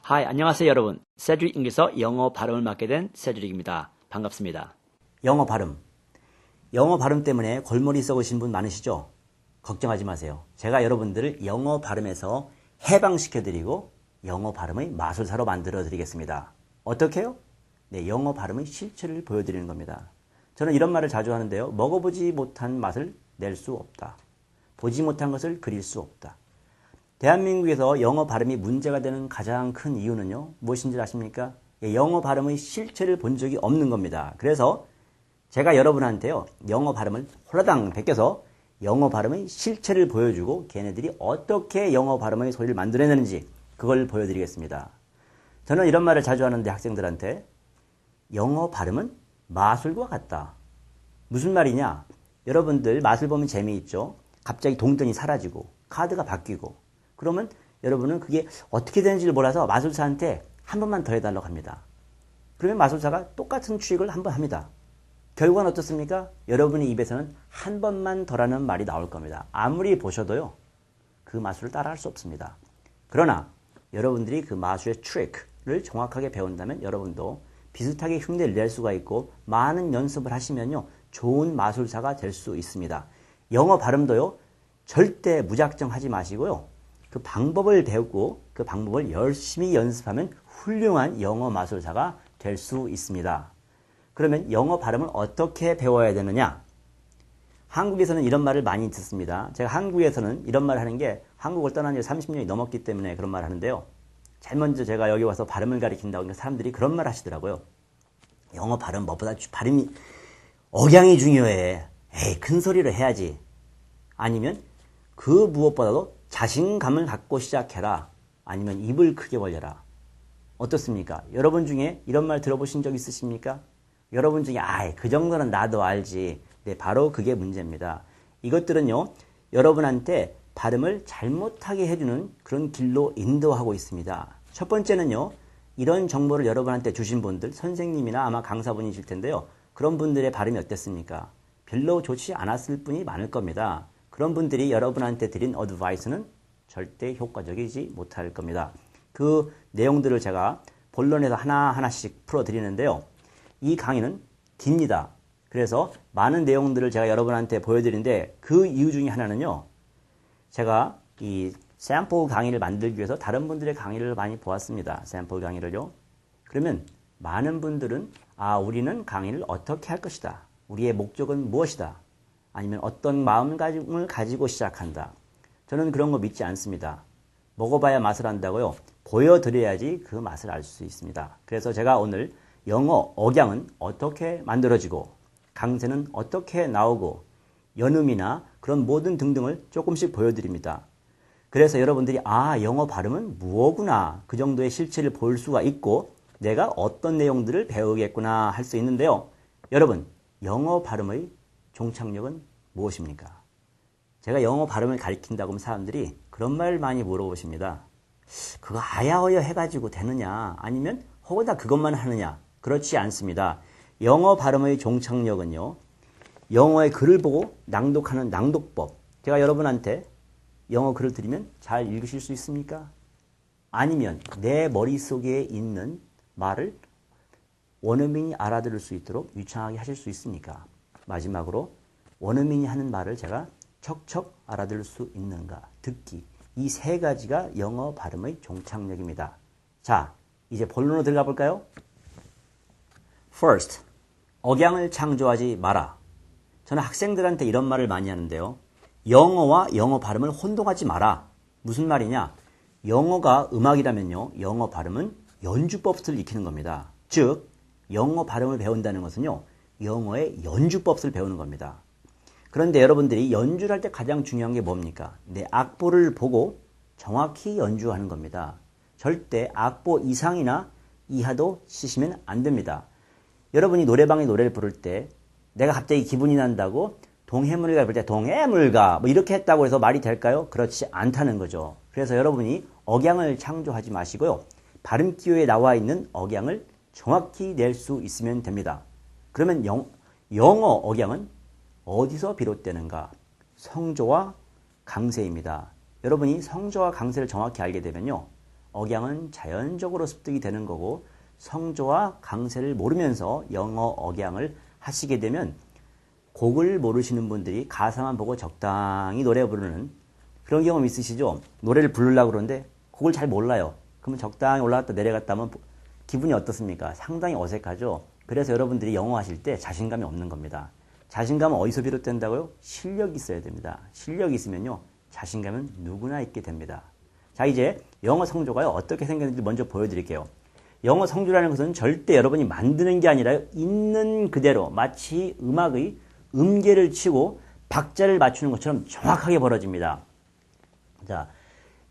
Hi, 안녕하세요 여러분. 세드릭 잉글에서 영어 발음을 맡게 된 세드릭입니다. 반갑습니다. 영어 발음. 영어 발음 때문에 골머리 썩으신 분 많으시죠? 걱정하지 마세요. 제가 여러분들을 영어 발음에서 해방시켜드리고 영어 발음의 마술사로 만들어드리겠습니다. 어떻게요? 네, 영어 발음의 실체를 보여드리는 겁니다. 저는 이런 말을 자주 하는데요. 먹어보지 못한 맛을 낼 수 없다. 보지 못한 것을 그릴 수 없다. 대한민국에서 영어 발음이 문제가 되는 가장 큰 이유는요. 무엇인지 아십니까? 영어 발음의 실체를 본 적이 없는 겁니다. 그래서 제가 여러분한테요. 영어 발음을 홀라당 베껴서 영어 발음의 실체를 보여주고 걔네들이 어떻게 영어 발음의 소리를 만들어내는지 그걸 보여드리겠습니다. 저는 이런 말을 자주 하는데 학생들한테 영어 발음은 마술과 같다. 무슨 말이냐? 여러분들 마술 보면 재미있죠? 갑자기 동전이 사라지고 카드가 바뀌고 그러면 여러분은 그게 어떻게 되는지를 몰라서 마술사한테 한 번만 더 해달라고 합니다. 그러면 마술사가 똑같은 추익을 한 번 합니다. 결과는 어떻습니까? 여러분의 입에서는 한 번만 더라는 말이 나올 겁니다. 아무리 보셔도요. 그 마술을 따라할 수 없습니다. 그러나 여러분들이 그 마술의 트릭을 정확하게 배운다면 여러분도 비슷하게 흉내를 낼 수가 있고 많은 연습을 하시면요. 좋은 마술사가 될 수 있습니다. 영어 발음도요. 절대 무작정 하지 마시고요. 그 방법을 배우고 그 방법을 열심히 연습하면 훌륭한 영어 마술사가 될 수 있습니다. 그러면 영어 발음을 어떻게 배워야 되느냐? 한국에서는 이런 말을 많이 듣습니다. 제가 한국에서는 이런 말을 하는 게 한국을 떠난 지 30년이 넘었기 때문에 그런 말을 하는데요. 제일 먼저 제가 여기 와서 발음을 가리킨다고 하니까 사람들이 그런 말 하시더라고요. 영어 발음 무엇보다 발음이 억양이 중요해. 에이, 큰 소리로 해야지. 아니면 그 무엇보다도 자신감을 갖고 시작해라. 아니면 입을 크게 벌려라. 어떻습니까? 여러분 중에 이런 말 들어보신 적 있으십니까? 여러분 중에 그 정도는 나도 알지. 네, 바로 그게 문제입니다. 이것들은요. 여러분한테 발음을 잘못하게 해주는 그런 길로 인도하고 있습니다. 첫 번째는요. 이런 정보를 여러분한테 주신 분들, 선생님이나 아마 강사분이실 텐데요. 그런 분들의 발음이 어땠습니까? 별로 좋지 않았을 분이 많을 겁니다. 그런 분들이 여러분한테 드린 어드바이스는 절대 효과적이지 못할 겁니다. 그 내용들을 제가 본론에서 하나하나씩 풀어드리는데요. 이 강의는 깁니다. 그래서 많은 내용들을 제가 여러분한테 보여드리는데 그 이유 중에 하나는요. 제가 이 샘플 강의를 만들기 위해서 다른 분들의 강의를 많이 보았습니다. 샘플 강의를요. 그러면 많은 분들은 우리는 강의를 어떻게 할 것이다. 우리의 목적은 무엇이다. 아니면 어떤 마음가짐을 가지고 시작한다. 저는 그런 거 믿지 않습니다. 먹어봐야 맛을 안다고요. 보여드려야지 그 맛을 알 수 있습니다. 그래서 제가 오늘 영어 억양은 어떻게 만들어지고 강세는 어떻게 나오고 연음이나 그런 모든 등등을 조금씩 보여드립니다. 그래서 여러분들이 영어 발음은 무엇구나 그 정도의 실체를 볼 수가 있고 내가 어떤 내용들을 배우겠구나 할 수 있는데요. 여러분 영어 발음의 종착역은 무엇입니까? 제가 영어 발음을 가리킨다고 하면 사람들이 그런 말 많이 물어보십니다. 그거 아야어야 해가지고 되느냐? 아니면 혹은 그것만 하느냐? 그렇지 않습니다. 영어 발음의 종착역은요. 영어의 글을 보고 낭독하는 낭독법. 제가 여러분한테 영어 글을 드리면 잘 읽으실 수 있습니까? 아니면 내 머릿속에 있는 말을 원어민이 알아들을 수 있도록 유창하게 하실 수 있습니까? 마지막으로 원어민이 하는 말을 제가 척척 알아들을 수 있는가? 듣기. 이 세 가지가 영어 발음의 종착역입니다. 자, 이제 본론으로 들어가 볼까요? First, 억양을 창조하지 마라. 저는 학생들한테 이런 말을 많이 하는데요. 영어와 영어 발음을 혼동하지 마라. 무슨 말이냐? 영어가 음악이라면요. 영어 발음은 연주법을 익히는 겁니다. 즉, 영어 발음을 배운다는 것은요. 영어의 연주법을 배우는 겁니다. 그런데 여러분들이 연주를 할 때 가장 중요한 게 뭡니까? 내 악보를 보고 정확히 연주하는 겁니다. 절대 악보 이상이나 이하도 치시면 안 됩니다. 여러분이 노래방에 노래를 부를 때 내가 갑자기 기분이 난다고 동해물가 부를 때 동해물가 이렇게 했다고 해서 말이 될까요? 그렇지 않다는 거죠. 그래서 여러분이 억양을 창조하지 마시고요. 발음 기호에 나와 있는 억양을 정확히 낼 수 있으면 됩니다. 그러면 영어 억양은 어디서 비롯되는가? 성조와 강세입니다. 여러분이 성조와 강세를 정확히 알게 되면요. 억양은 자연적으로 습득이 되는 거고 성조와 강세를 모르면서 영어 억양을 하시게 되면 곡을 모르시는 분들이 가사만 보고 적당히 노래 부르는 그런 경험 있으시죠? 노래를 부르려고 그러는데 곡을 잘 몰라요. 그러면 적당히 올라갔다 내려갔다 하면 기분이 어떻습니까? 상당히 어색하죠? 그래서 여러분들이 영어 하실 때 자신감이 없는 겁니다. 자신감은 어디서 비롯된다고요? 실력이 있어야 됩니다. 실력이 있으면요, 자신감은 누구나 있게 됩니다. 자, 이제 영어 성조가요, 어떻게 생겼는지 먼저 보여드릴게요. 영어 성조라는 것은 절대 여러분이 만드는 게 아니라 있는 그대로 마치 음악의 음계를 치고 박자를 맞추는 것처럼 정확하게 벌어집니다. 자,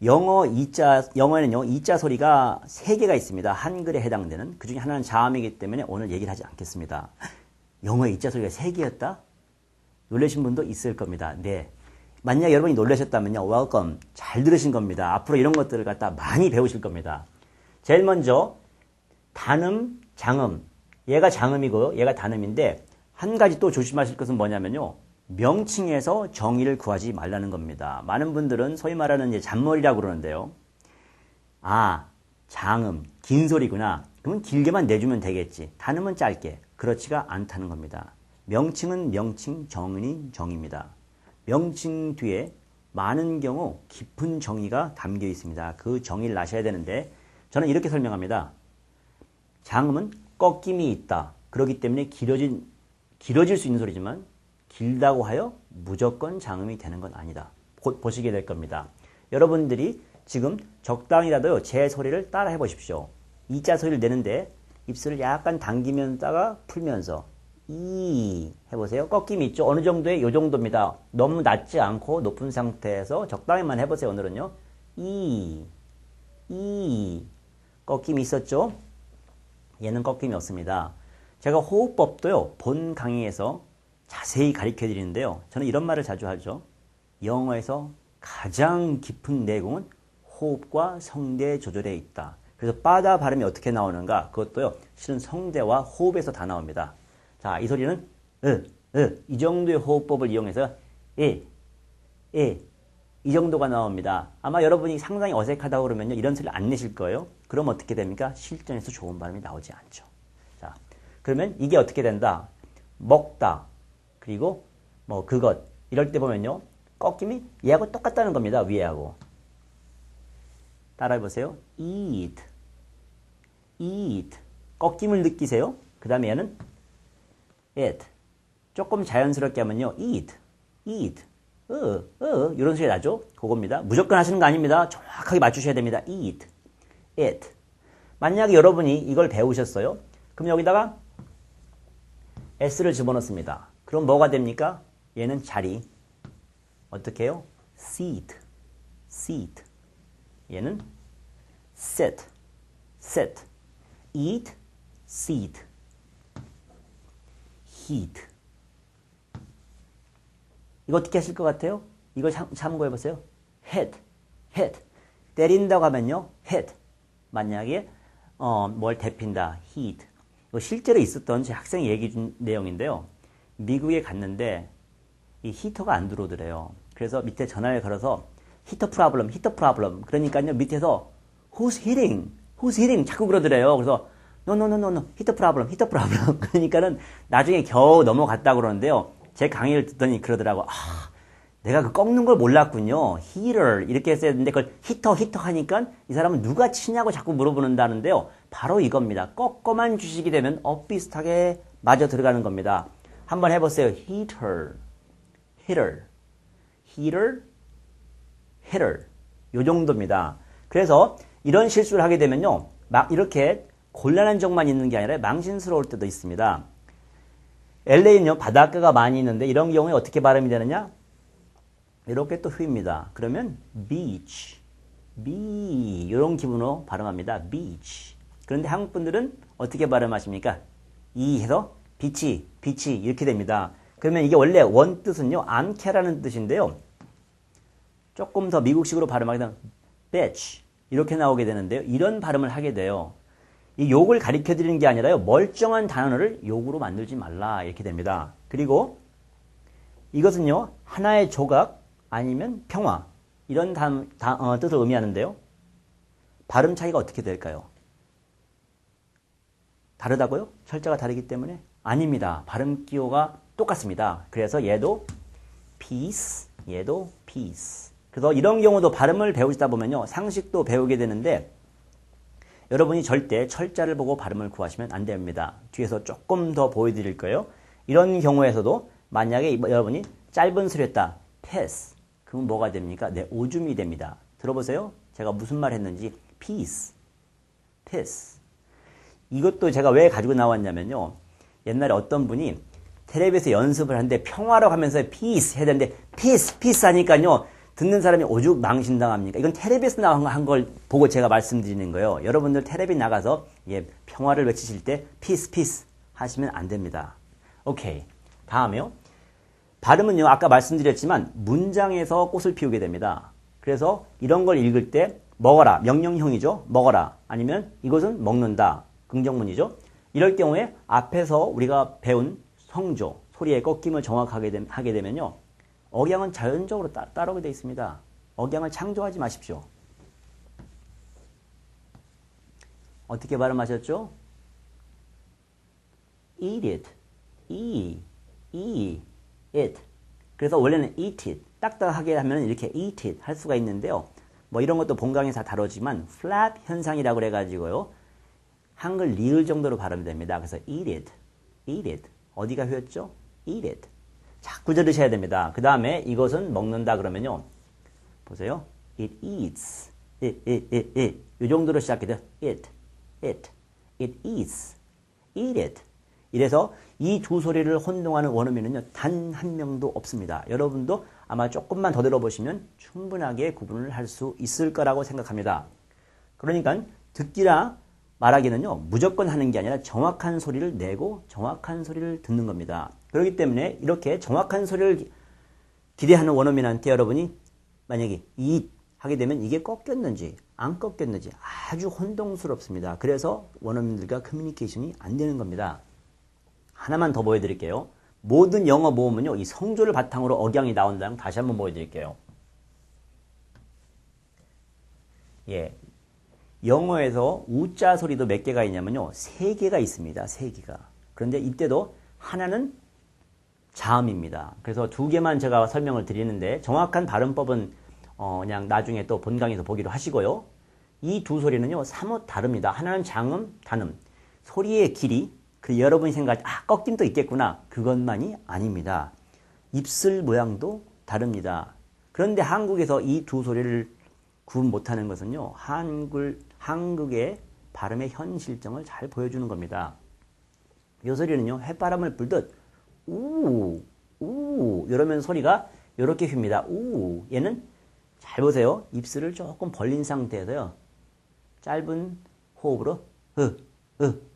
영어에는요, 이자 소리가 3개가 있습니다. 한글에 해당되는. 그 중에 하나는 자음이기 때문에 오늘 얘기를 하지 않겠습니다. 영어에 이자 소리가 3개였다? 놀라신 분도 있을 겁니다. 네. 만약 여러분이 놀라셨다면요, welcome. 잘 들으신 겁니다. 앞으로 이런 것들을 갖다 많이 배우실 겁니다. 제일 먼저, 단음, 장음. 얘가 장음이고, 얘가 단음인데, 한 가지 또 조심하실 것은 뭐냐면요, 명칭에서 정의를 구하지 말라는 겁니다. 많은 분들은 소위 말하는 이제 잔머리라고 그러는데요. 아, 장음, 긴 소리구나. 그러면 길게만 내주면 되겠지. 단음은 짧게. 그렇지가 않다는 겁니다. 명칭은 명칭, 정의는 정의입니다. 명칭 뒤에 많은 경우 깊은 정의가 담겨 있습니다. 그 정의를 아셔야 되는데 저는 이렇게 설명합니다. 장음은 꺾임이 있다. 그렇기 때문에 길어질 수 있는 소리지만 길다고 하여 무조건 장음이 되는 건 아니다. 곧 보시게 될 겁니다. 여러분들이 지금 적당히라도요, 제 소리를 따라 해보십시오. 이자 소리를 내는데 입술을 약간 당기면다가 풀면서 이 해보세요. 꺾임이 있죠. 어느 정도의 요 정도입니다. 너무 낮지 않고 높은 상태에서 적당히만 해보세요. 오늘은요. 이 꺾임이 있었죠. 얘는 꺾임이 없습니다. 제가 호흡법도요, 본 강의에서 자세히 가르쳐 드리는데요. 저는 이런 말을 자주 하죠. 영어에서 가장 깊은 내공은 호흡과 성대 조절에 있다. 그래서 빠다 발음이 어떻게 나오는가? 그것도요, 실은 성대와 호흡에서 다 나옵니다. 자, 이 소리는 이 정도의 호흡법을 이용해서 이 정도가 나옵니다. 아마 여러분이 상당히 어색하다고 그러면요, 이런 소리를 안 내실 거예요. 그럼 어떻게 됩니까? 실전에서 좋은 발음이 나오지 않죠. 자, 그러면 이게 어떻게 된다? 먹다, 그리고 뭐 그것, 이럴 때 보면요, 꺾임이 얘하고 똑같다는 겁니다. 위에하고. 따라해보세요. eat. 꺾임을 느끼세요. 그 다음에 얘는 eat. 조금 자연스럽게 하면요, eat. 이런 소리 나죠? 그겁니다. 무조건 하시는 거 아닙니다. 정확하게 맞추셔야 됩니다. eat. 만약에 여러분이 이걸 배우셨어요. 그럼 여기다가 s를 집어넣습니다. 그럼 뭐가 됩니까? 얘는 자리. 어떻게 해요? seat. 얘는 sit. eat, seat, heat. 이거 어떻게 하실 것 같아요? 이거 참고해보세요. hit. 때린다고 하면요, hit. 만약에 뭘 데핀다, heat. 이거 실제로 있었던 제 학생이 얘기 준 내용인데요. 미국에 갔는데 이 히터가 안 들어오더래요. 그래서 밑에 전화를 걸어서 히터 프로블럼. 그러니까요, 밑에서 who's hitting 자꾸 그러더래요. 그래서 no, 히터 프로블럼. 그러니까는 나중에 겨우 넘어갔다 그러는데요. 제 강의를 듣더니 그러더라고. 내가 그 꺾는 걸 몰랐군요. heater 이렇게 했어야 했는데 그걸 히터 하니까 이 사람은 누가 치냐고 자꾸 물어보는다는데요. 바로 이겁니다. 꺾어만 주시게 되면 비슷하게 맞아 들어가는 겁니다. 한번 해보세요. heater. 요 정도입니다. 그래서 이런 실수를 하게 되면요, 막 이렇게 곤란한 적만 있는 게 아니라 망신스러울 때도 있습니다. LA는요, 바닷가가 많이 있는데 이런 경우에 어떻게 발음이 되느냐? 이렇게 또 휘입니다. 그러면 beach, 이런 기분으로 발음합니다. beach. 그런데 한국 분들은 어떻게 발음하십니까? 해서 비치 이렇게 됩니다. 그러면 이게 원래 원 뜻은요, 않게라는 뜻인데요. 조금 더 미국식으로 발음하게 되면 bitch 이렇게 나오게 되는데요. 이런 발음을 하게 돼요. 이 욕을 가르쳐 드리는 게 아니라요, 멀쩡한 단어를 욕으로 만들지 말라 이렇게 됩니다. 그리고 이것은요, 하나의 조각 아니면 평화 이런 뜻을 의미하는데요. 발음 차이가 어떻게 될까요? 다르다고요? 철자가 다르기 때문에? 아닙니다. 발음 기호가 똑같습니다. 그래서 얘도 peace, 얘도 peace. 그래서 이런 경우도 발음을 배우시다 보면요. 상식도 배우게 되는데 여러분이 절대 철자를 보고 발음을 구하시면 안 됩니다. 뒤에서 조금 더 보여드릴 거예요. 이런 경우에서도 만약에 여러분이 짧은 소리 했다. pass. 그럼 뭐가 됩니까? 네, 오줌이 됩니다. 들어보세요. 제가 무슨 말 했는지. peace, pass. 이것도 제가 왜 가지고 나왔냐면요. 옛날에 어떤 분이 텔레비에서 연습을 하는데 평화라고 하면서 peace 해야 되는데 peace, peace 하니까요. 듣는 사람이 오죽 망신당합니까? 이건 텔레비에서 나온 걸 보고 제가 말씀드리는 거예요. 여러분들 텔레비 나가서 평화를 외치실 때 peace, peace 하시면 안 됩니다. 오케이. 다음에요. 발음은요. 아까 말씀드렸지만 문장에서 꽃을 피우게 됩니다. 그래서 이런 걸 읽을 때 먹어라. 명령형이죠. 먹어라. 아니면 이것은 먹는다. 긍정문이죠. 이럴 경우에 앞에서 우리가 배운 성조, 소리의 꺾임을 정확하게 하게 되면요. 억양은 자연적으로 따라오게 되어 있습니다. 억양을 창조하지 마십시오. 어떻게 발음하셨죠? eat it, eat it. 그래서 원래는 eat it, 딱딱하게 하면 이렇게 eat it 할 수가 있는데요. 뭐 이런 것도 본강에서 다 다루지만 flap 현상이라고 그래가지고요. 한글 리을 정도로 발음이 됩니다. 그래서 eat it, eat it. 어디가 휘었죠? eat it. 자꾸 들으셔야 됩니다. 그 다음에 이것은 먹는다 그러면요. 보세요. it eats. it. 이 정도로 시작해도 it eats. eat it. 이래서 이 두 소리를 혼동하는 원어민은요. 단 한 명도 없습니다. 여러분도 아마 조금만 더 들어보시면 충분하게 구분을 할 수 있을 거라고 생각합니다. 그러니까 듣기나 말하기는요. 무조건 하는 게 아니라 정확한 소리를 내고 정확한 소리를 듣는 겁니다. 그렇기 때문에 이렇게 정확한 소리를 기대하는 원어민한테 여러분이 만약에 이 하게 되면 이게 꺾였는지 안 꺾였는지 아주 혼동스럽습니다. 그래서 원어민들과 커뮤니케이션이 안 되는 겁니다. 하나만 더 보여드릴게요. 모든 영어 모음은요. 이 성조를 바탕으로 억양이 나온다는 걸 다시 한번 보여드릴게요. 예. 영어에서 우자 소리도 몇 개가 있냐면요. 3개가 있습니다. 3개가. 그런데 이때도 하나는 자음입니다. 그래서 2개만 제가 설명을 드리는데 정확한 발음법은 그냥 나중에 또 본강에서 보기로 하시고요. 이 두 소리는요. 사뭇 다릅니다. 하나는 장음, 단음. 소리의 길이, 여러분이 생각할 때 꺾임도 있겠구나. 그것만이 아닙니다. 입술 모양도 다릅니다. 그런데 한국에서 이 두 소리를 구분 못하는 것은요. 한국의 발음의 현실정을 잘 보여주는 겁니다. 이 소리는요. 햇바람을 불듯 우 이러면 소리가 이렇게 휩니다. 우 얘는 잘 보세요. 입술을 조금 벌린 상태에서요. 짧은 호흡으로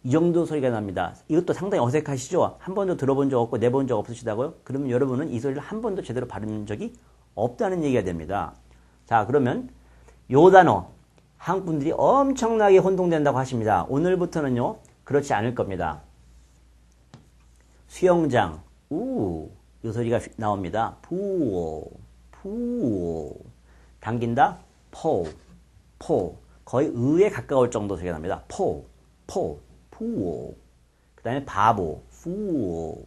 이 정도 소리가 납니다. 이것도 상당히 어색하시죠? 한 번도 들어본 적 없고 내본 적 없으시다고요? 그러면 여러분은 이 소리를 한 번도 제대로 발음 적이 없다는 얘기가 됩니다. 자, 그러면 요 단어 한국 분들이 엄청나게 혼동된다고 하십니다. 오늘부터는요. 그렇지 않을 겁니다. 수영장 이 소리가 나옵니다. 푸 당긴다 포 거의 의에 가까울 정도 소리가 납니다. 푸 그 다음에 바보 푸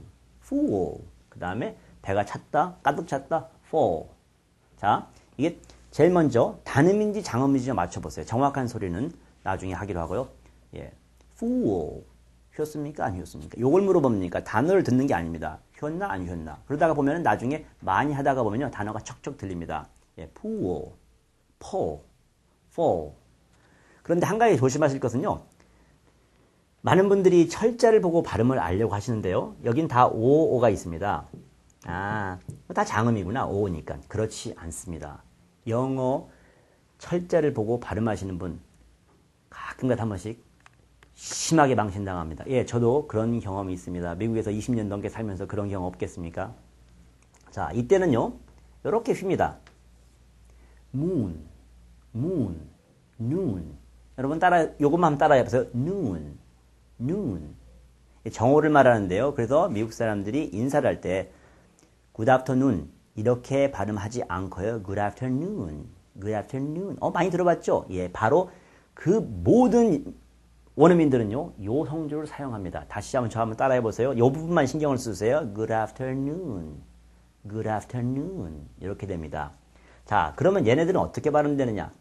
그 다음에 배가 찼다 가득 찼다 포. 자, 이게 제일 먼저 단음인지 장음인지 맞춰보세요. 정확한 소리는 나중에 하기로 하고요. 예, 푸 휘었습니까? 안 휘었습니까? 요걸 물어봅니까? 단어를 듣는 게 아닙니다. 휘었나 안 휘었나? 그러다가 보면 나중에 많이 하다가 보면요. 단어가 척척 들립니다. 예, 푸 포. 그런데 한 가지 조심하실 것은요. 많은 분들이 철자를 보고 발음을 알려고 하시는데요. 여긴 다 오가 있습니다. 다 장음이구나. 오니까. 그렇지 않습니다. 영어 철자를 보고 발음하시는 분 가끔가다 한 번씩 심하게 망신당합니다. 예, 저도 그런 경험이 있습니다. 미국에서 20년 넘게 살면서 그런 경험 없겠습니까? 자, 이때는요. 이렇게 휩니다. moon. 여러분 요것만 한번 따라해보세요. noon. 정오를 말하는데요. 그래서 미국 사람들이 인사를 할 때 good afternoon 이렇게 발음하지 않고요. good afternoon. 많이 들어봤죠? 예, 바로 그 모든 원어민들은요, 요 성조를 사용합니다. 다시 한번 저 한번 따라해 보세요. 요 부분만 신경을 쓰세요. Good afternoon. Good afternoon. 이렇게 됩니다. 자, 그러면 얘네들은 어떻게 발음되느냐?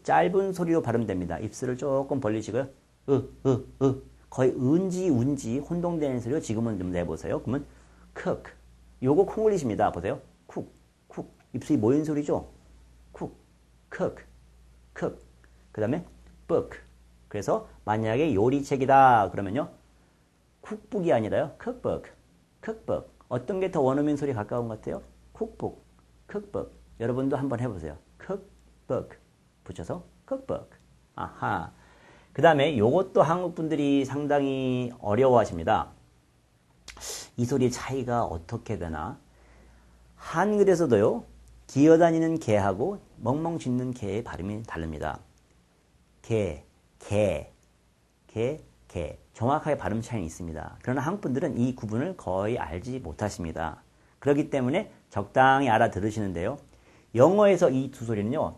짧은 소리로 발음됩니다. 입술을 조금 벌리시고요. 거의 은지, 운지, 혼동되는 소리로 지금은 좀 내보세요. 그러면 cook. 요거 콩글리시입니다. 보세요. 쿡, 쿡. 입술이 모인 소리죠? 쿡, cook, cook. 그 다음에 book. 그래서 만약에 요리책이다 그러면요. 쿡북이 아니라요. cookbook, cookbook. 어떤 게 더 원어민 소리 가까운 것 같아요? cookbook, cookbook. 여러분도 한번 해보세요. cookbook 붙여서 cookbook. 아하. 그 다음에 요것도 한국 분들이 상당히 어려워하십니다. 이 소리의 차이가 어떻게 되나? 한글에서도요. 기어다니는 개하고 멍멍 짖는 개의 발음이 다릅니다. 개. 정확하게 발음 차이는 있습니다. 그러나 한국 분들은 이 구분을 거의 알지 못하십니다. 그렇기 때문에 적당히 알아들으시는데요. 영어에서 이 두 소리는요.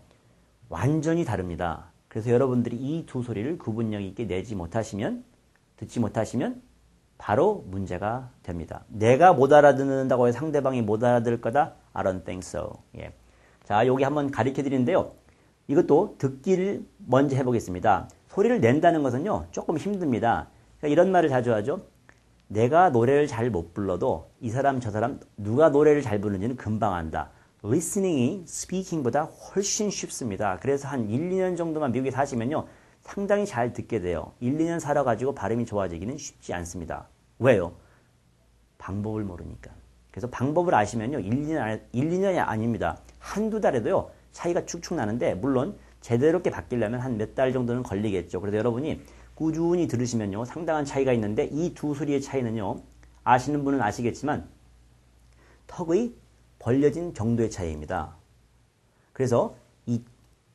완전히 다릅니다. 그래서 여러분들이 이 두 소리를 구분력 있게 듣지 못하시면 바로 문제가 됩니다. 내가 못 알아듣는다고 해서 상대방이 못 알아들을 거다? I don't think so. 예. 자, 여기 한번 가르쳐 드리는데요. 이것도 듣기를 먼저 해보겠습니다. 소리를 낸다는 것은요, 조금 힘듭니다. 그러니까 이런 말을 자주 하죠. 내가 노래를 잘 못 불러도 이 사람 저 사람 누가 노래를 잘 부르는지는 금방 안다. listening이 speaking보다 훨씬 쉽습니다. 그래서 한 1, 2년 정도만 미국에 사시면요. 상당히 잘 듣게 돼요. 1, 2년 살아가지고 발음이 좋아지기는 쉽지 않습니다. 왜요? 방법을 모르니까. 그래서 방법을 아시면요. 1, 2년이 아닙니다. 한두 달에도요. 차이가 축축 나는데 물론 제대롭게 바뀌려면 한 몇 달 정도는 걸리겠죠. 그래서 여러분이 꾸준히 들으시면요. 상당한 차이가 있는데 이 두 소리의 차이는요. 아시는 분은 아시겠지만 턱의 벌려진 정도의 차이입니다. 그래서 이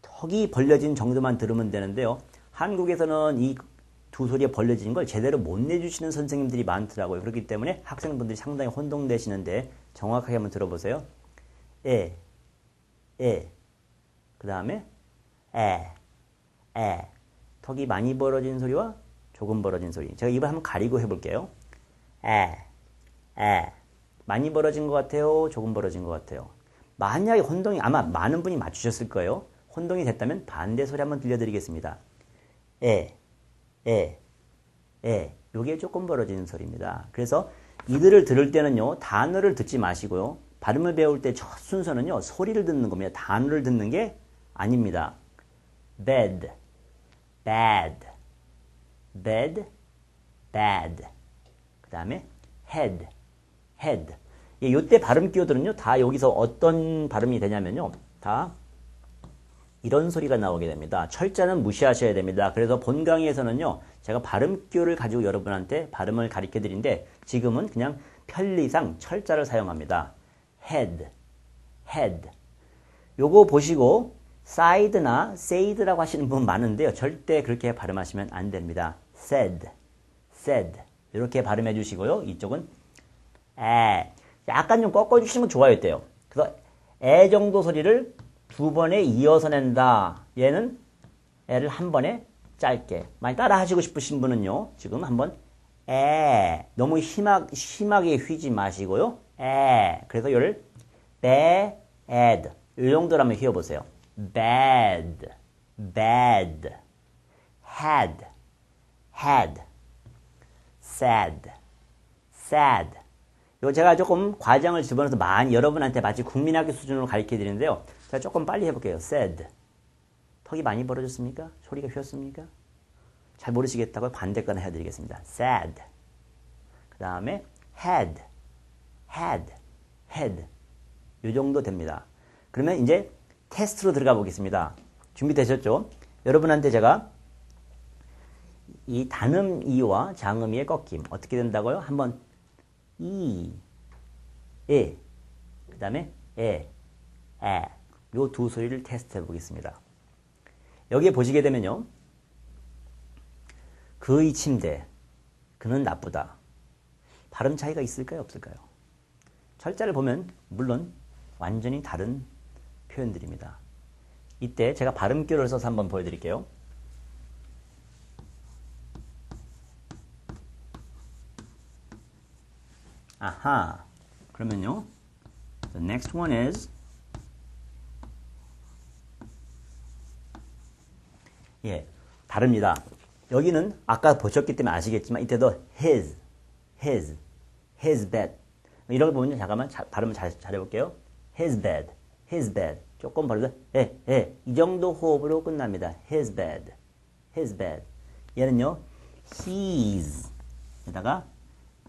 턱이 벌려진 정도만 들으면 되는데요. 한국에서는 이 두 소리에 벌려진 걸 제대로 못 내주시는 선생님들이 많더라고요. 그렇기 때문에 학생분들이 상당히 혼동되시는데 정확하게 한번 들어보세요. 그 다음에 턱이 많이 벌어진 소리와 조금 벌어진 소리. 제가 입을 한번 가리고 해볼게요. 많이 벌어진 것 같아요? 조금 벌어진 것 같아요? 만약에 혼동이 아마 많은 분이 맞추셨을 거예요. 혼동이 됐다면 반대 소리 한번 들려드리겠습니다. 요게 조금 벌어지는 소리입니다. 그래서 이들을 들을 때는요. 단어를 듣지 마시고요. 발음을 배울 때 첫 순서는요. 소리를 듣는 겁니다. 단어를 듣는 게 아닙니다. bed, bad, bed, bad. 그 다음에 head, head. 요때 발음 끼어들은요. 다 여기서 어떤 발음이 되냐면요. 다 이런 소리가 나오게 됩니다. 철자는 무시하셔야 됩니다. 그래서 본 강의에서는요. 제가 발음 끼어를 가지고 여러분한테 발음을 가르쳐 드리는데 지금은 그냥 편리상 철자를 사용합니다. head, head. 요거 보시고 side나 said라고 하시는 분 많은데요. 절대 그렇게 발음하시면 안 됩니다. said, said. 이렇게 발음해 주시고요. 이쪽은 약간 좀 꺾어주시면 좋아요대요. 그래서 정도 소리를 두 번에 이어서 낸다. 얘는 를 한 번에 짧게. 많이 따라 하시고 싶으신 분은요. 지금 한번 너무 심하게 휘지 마시고요. 그래서 요를 bad. 이 정도로 한번 휘어보세요. bad, bad, had, sad, sad. 이거 제가 조금 과장을 집어넣어서 많이 여러분한테 마치 국민학교 수준으로 가르쳐 드리는데요. 제가 조금 빨리 해볼게요. sad. 턱이 많이 벌어졌습니까? 소리가 휘었습니까? 잘 모르시겠다고 반대거나 해드리겠습니다. sad. 그 다음에 had. 이 정도 됩니다. 그러면 이제 테스트로 들어가 보겠습니다. 준비되셨죠? 여러분한테 제가 이 단음 이와 장음 이의 꺾임 어떻게 된다고요? 한번 그 다음에 요 두 소리를 테스트 해보겠습니다. 여기에 보시게 되면요. 그의 침대, 그는 나쁘다. 발음 차이가 있을까요? 없을까요? 철자를 보면 물론 완전히 다른 표현들입니다. 이때 제가 발음기를 써서 한번 보여드릴게요. 아하. 그러면요. The next one is 예, 다릅니다. 여기는 아까 보셨기 때문에 아시겠지만 이때도 his bed. 이런 거 보면 잠깐만 발음을 잘 해볼게요. his bed. 조금 벌려서 이 정도 호흡으로 끝납니다. his bed. 얘는요, he's 에다가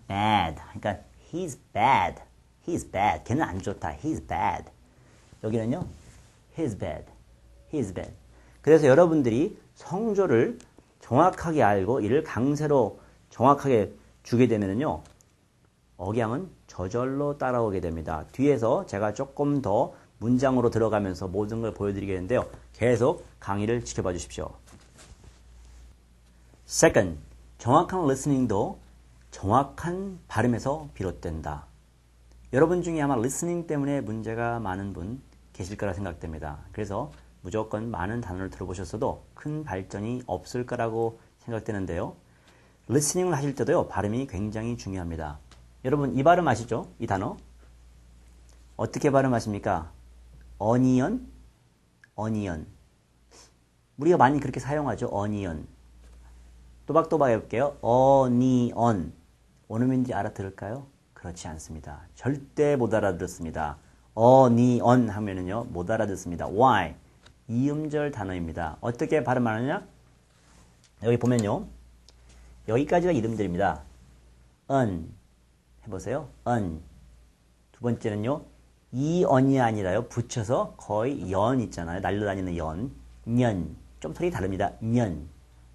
bad. 그러니까 he's bad. 걔는 안 좋다. he's bad. 여기는요, his bed. 그래서 여러분들이 성조를 정확하게 알고 이를 강세로 정확하게 주게 되면요, 억양은 저절로 따라오게 됩니다. 뒤에서 제가 조금 더 문장으로 들어가면서 모든 걸 보여드리겠는데요. 계속 강의를 지켜봐 주십시오. Second, 정확한 listening도 정확한 발음에서 비롯된다. 여러분 중에 아마 listening 때문에 문제가 많은 분 계실 거라 생각됩니다. 그래서 무조건 많은 단어를 들어보셨어도 큰 발전이 없을 거라고 생각되는데요. listening을 하실 때도요, 발음이 굉장히 중요합니다. 여러분, 이 발음 아시죠? 이 단어? 어떻게 발음하십니까? onion. 우리가 많이 그렇게 사용하죠. onion. 또박또박 해볼게요. onion. 원음인지 알아들을까요? 그렇지 않습니다. 절대 못 알아듣습니다. onion 하면은요, 못 알아듣습니다. Why? 이음절 단어입니다. 어떻게 발음하느냐? 여기 보면요, 여기까지가 이름들입니다. 해보세요. 두 번째는요, 이 언이 아니라요, 붙여서 거의 연 있잖아요. 날려다니는 연. 좀 소리 다릅니다.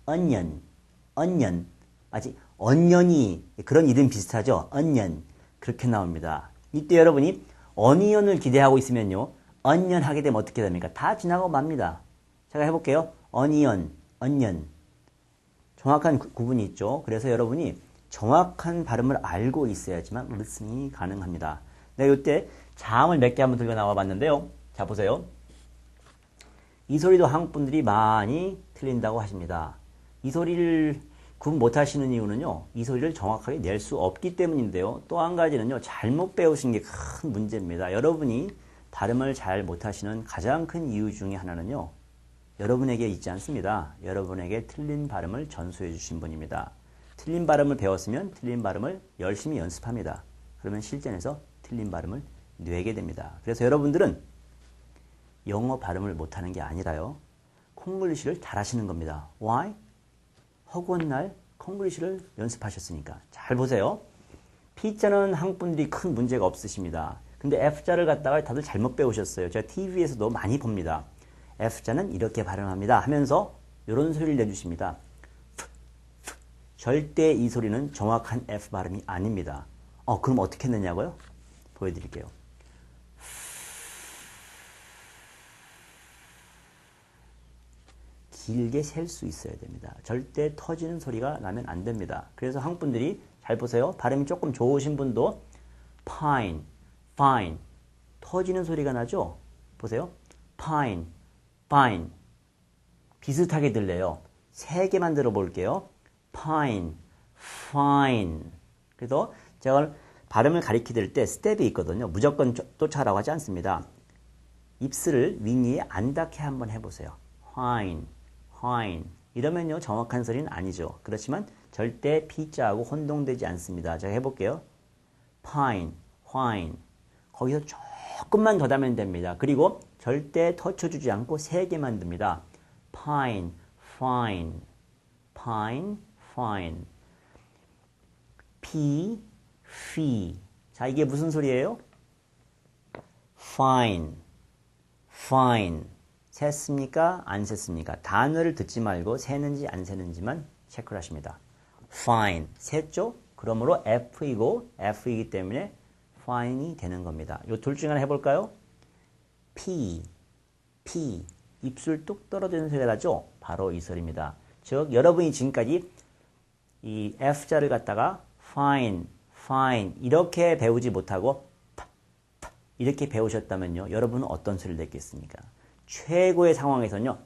onion. 마치 언년이 그런 이름 비슷하죠. onion. 그렇게 나옵니다. 이때 여러분이 어니언을 기대하고 있으면요, onion 하게 되면 어떻게 됩니까? 다 지나가고 맙니다. 제가 해볼게요. onion. 정확한 구분이 있죠. 그래서 여러분이 정확한 발음을 알고 있어야지만 listening이 가능합니다. 내가 이때 자음을 몇 개 한번 들고 나와 봤는데요. 자, 보세요. 이 소리도 한국 분들이 많이 틀린다고 하십니다. 이 소리를 구분 못 하시는 이유는요, 이 소리를 정확하게 낼 수 없기 때문인데요. 또 한 가지는요, 잘못 배우신 게 큰 문제입니다. 여러분이 발음을 잘 못하시는 가장 큰 이유 중에 하나는요, 여러분에게 있지 않습니다. 여러분에게 틀린 발음을 전수해 주신 분입니다. 틀린 발음을 배웠으면 틀린 발음을 열심히 연습합니다. 그러면 실전에서 틀린 발음을 뇌게 됩니다. 그래서 여러분들은 영어 발음을 못하는 게 아니라요, 콩글리시를 잘하시는 겁니다. Why? 허구한 날 콩글리시를 연습하셨으니까. 잘 보세요. P자는 한국 분들이 큰 문제가 없으십니다. 근데 F자를 갖다가 다들 잘못 배우셨어요. 제가 TV에서도 많이 봅니다. F자는 이렇게 발음합니다 하면서 이런 소리를 내주십니다. 절대 이 소리는 정확한 F 발음이 아닙니다. 그럼 어떻게 내냐고요? 보여드릴게요. 길게 셀 수 있어야 됩니다. 절대 터지는 소리가 나면 안 됩니다. 그래서 한국 분들이 잘 보세요. 발음이 조금 좋으신 분도 fine, 터지는 소리가 나죠? 보세요. fine. 비슷하게 들려요. 3개만 들어볼게요. fine. 그래서 제가 발음을 가리킬 때 스텝이 있거든요. 무조건 쫓아라고 하지 않습니다. 입술을 윙이에 안 닿게 한번 해보세요. fine. 이러면요, 정확한 소리는 아니죠. 그렇지만 절대 P자하고 혼동되지 않습니다. 제가 해볼게요. fine. 거기서 조금만 더 닿으면 됩니다. 그리고 절대 터쳐주지 않고 3개만 듭니다. fine. P, fee. 자, 이게 무슨 소리예요? fine. 셌습니까? 안 셌습니까? 단어를 듣지 말고 세는지 안 세는지만 체크를 하십니다. fine. 셌죠? 그러므로 F이고 F이기 때문에 fine이 되는 겁니다. 이 둘 중에 하나 해볼까요? P. 입술 뚝 떨어지는 소리가 나죠? 바로 이 소리입니다. 즉, 여러분이 지금까지 이 F자를 갖다가 fine 이렇게 배우지 못하고 이렇게 배우셨다면요, 여러분은 어떤 소리를 냈겠습니까? 최고의 상황에서는요,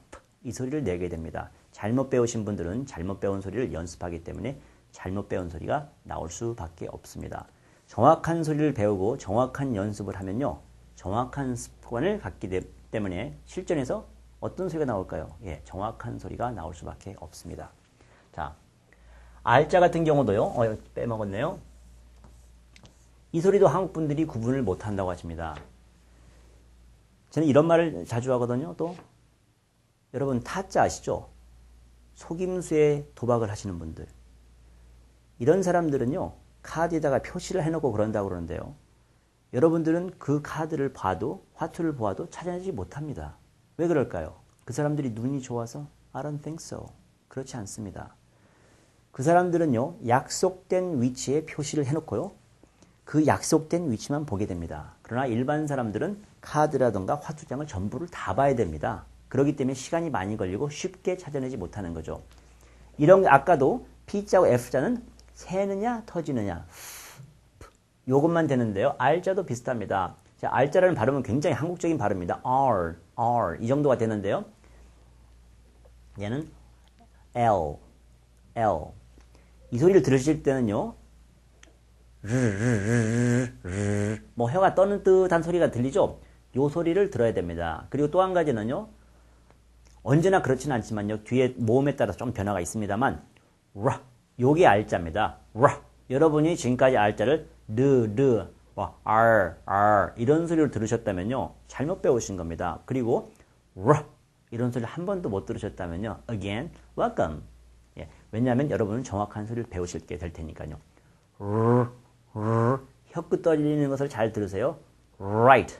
이 소리를 내게 됩니다. 잘못 배우신 분들은 잘못 배운 소리를 연습하기 때문에 잘못 배운 소리가 나올 수밖에 없습니다. 정확한 소리를 배우고 정확한 연습을 하면요. 정확한 습관을 갖기 때문에 실전에서 어떤 소리가 나올까요? 예, 정확한 소리가 나올 수밖에 없습니다. 자, 알자 같은 경우도요. 빼먹었네요. 이 소리도 한국 분들이 구분을 못한다고 하십니다. 저는 이런 말을 자주 하거든요. 또 여러분 타짜 아시죠? 속임수에 도박을 하시는 분들. 이런 사람들은요. 카드에다가 표시를 해놓고 그런다고 그러는데요. 여러분들은 그 카드를 봐도 화투를 보아도 찾아내지 못합니다. 왜 그럴까요? 그 사람들이 눈이 좋아서? I don't think so. 그렇지 않습니다. 그 사람들은요. 약속된 위치에 표시를 해놓고요. 그 약속된 위치만 보게 됩니다. 그러나 일반 사람들은 카드라든가 화투장을 전부를 다 봐야 됩니다. 그렇기 때문에 시간이 많이 걸리고 쉽게 찾아내지 못하는 거죠. 이런 아까도 P자와 F자는 새느냐 터지느냐 요것만 되는데요. R자도 비슷합니다. 자, R자라는 발음은 굉장히 한국적인 발음입니다. R 이 정도가 되는데요. 얘는 L 이 소리를 들으실 때는요. 뭐 혀가 떠는 듯한 소리가 들리죠? 요 소리를 들어야 됩니다. 그리고 또 한 가지는요. 언제나 그렇지는 않지만요. 뒤에 모음에 따라서 좀 변화가 있습니다만 요게 R자입니다. 여러분이 지금까지 R자를 R 이런 소리를 들으셨다면요. 잘못 배우신 겁니다. 그리고 이런 소리를 한 번도 못 들으셨다면요. Again, welcome. 예, 왜냐하면 여러분은 정확한 소리를 배우실게 될 테니까요. 혀끝 떨리는 것을 잘 들으세요. Right.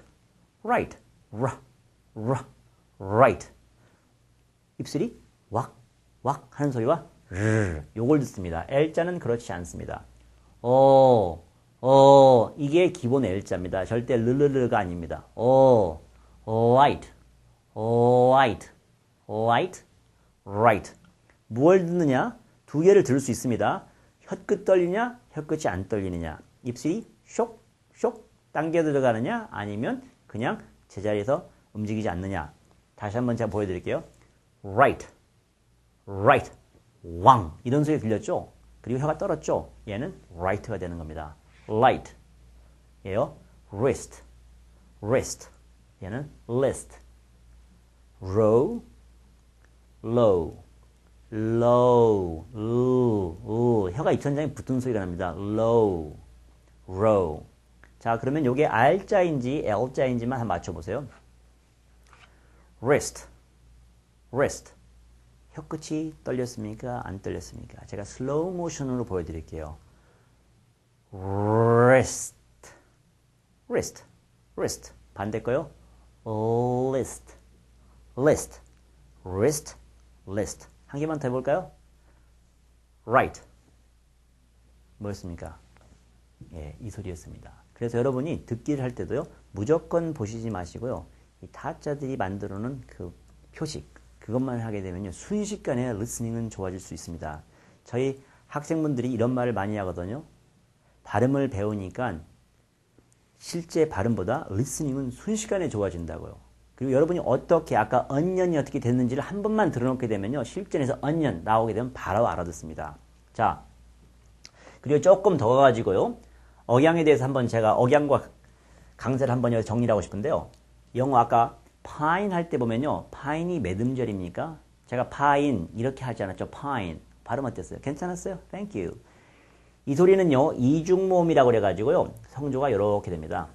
입술이 왁 하는 소리와 요걸 듣습니다. L자는 그렇지 않습니다. 이게 기본 L자입니다. 절대 르르르가 아닙니다. right. 무얼 듣느냐? 두 개를 들을 수 있습니다. 혀끝 떨리냐? 혀끝이 안 떨리느냐? 입술이 쇽 당겨 들어가느냐? 아니면 그냥 제자리에서 움직이지 않느냐? 다시 한번 제가 보여드릴게요. right, 왕 이런 소리 들렸죠? 그리고 혀가 떨었죠? 얘는 right가 되는 겁니다. light 얘요. wrist 얘는 list. row, low, 혀가 입천장에 붙은 소리가 납니다. low, row. 자, 그러면 이게 R자인지 L자인지만 한번 맞춰보세요. wrist. 혀끝이 떨렸습니까? 안 떨렸습니까? 제가 슬로우 모션으로 보여드릴게요. wrist. 반대 거요. list. wrist. 한 개만 더 해볼까요? right. 뭐였습니까? 예, 이 소리였습니다. 그래서 여러분이 듣기를 할 때도요, 무조건 보시지 마시고요, 이 타짜들이 만들어 놓은 그 표식, 그것만 하게 되면요, 순식간에 리스닝은 좋아질 수 있습니다. 저희 학생분들이 이런 말을 많이 하거든요. 발음을 배우니까 실제 발음보다 리스닝은 순식간에 좋아진다고요. 그리고 여러분이 어떻게 아까 onions이 어떻게 됐는지를 한 번만 들어놓게 되면요, 실전에서 onion 나오게 되면 바로 알아듣습니다. 자, 그리고 조금 더 가지고요, 억양에 대해서 한번 제가 억양과 강세를 한번 정리를 하고 싶은데요. 영어 아까 pine 할 때 보면요, pine이 몇 음절입니까? 제가 pine 이렇게 하지 않았죠? pine 발음 어땠어요? 괜찮았어요? Thank you. 이 소리는요, 이중모음이라고 그래가지고요, 성조가 이렇게 됩니다.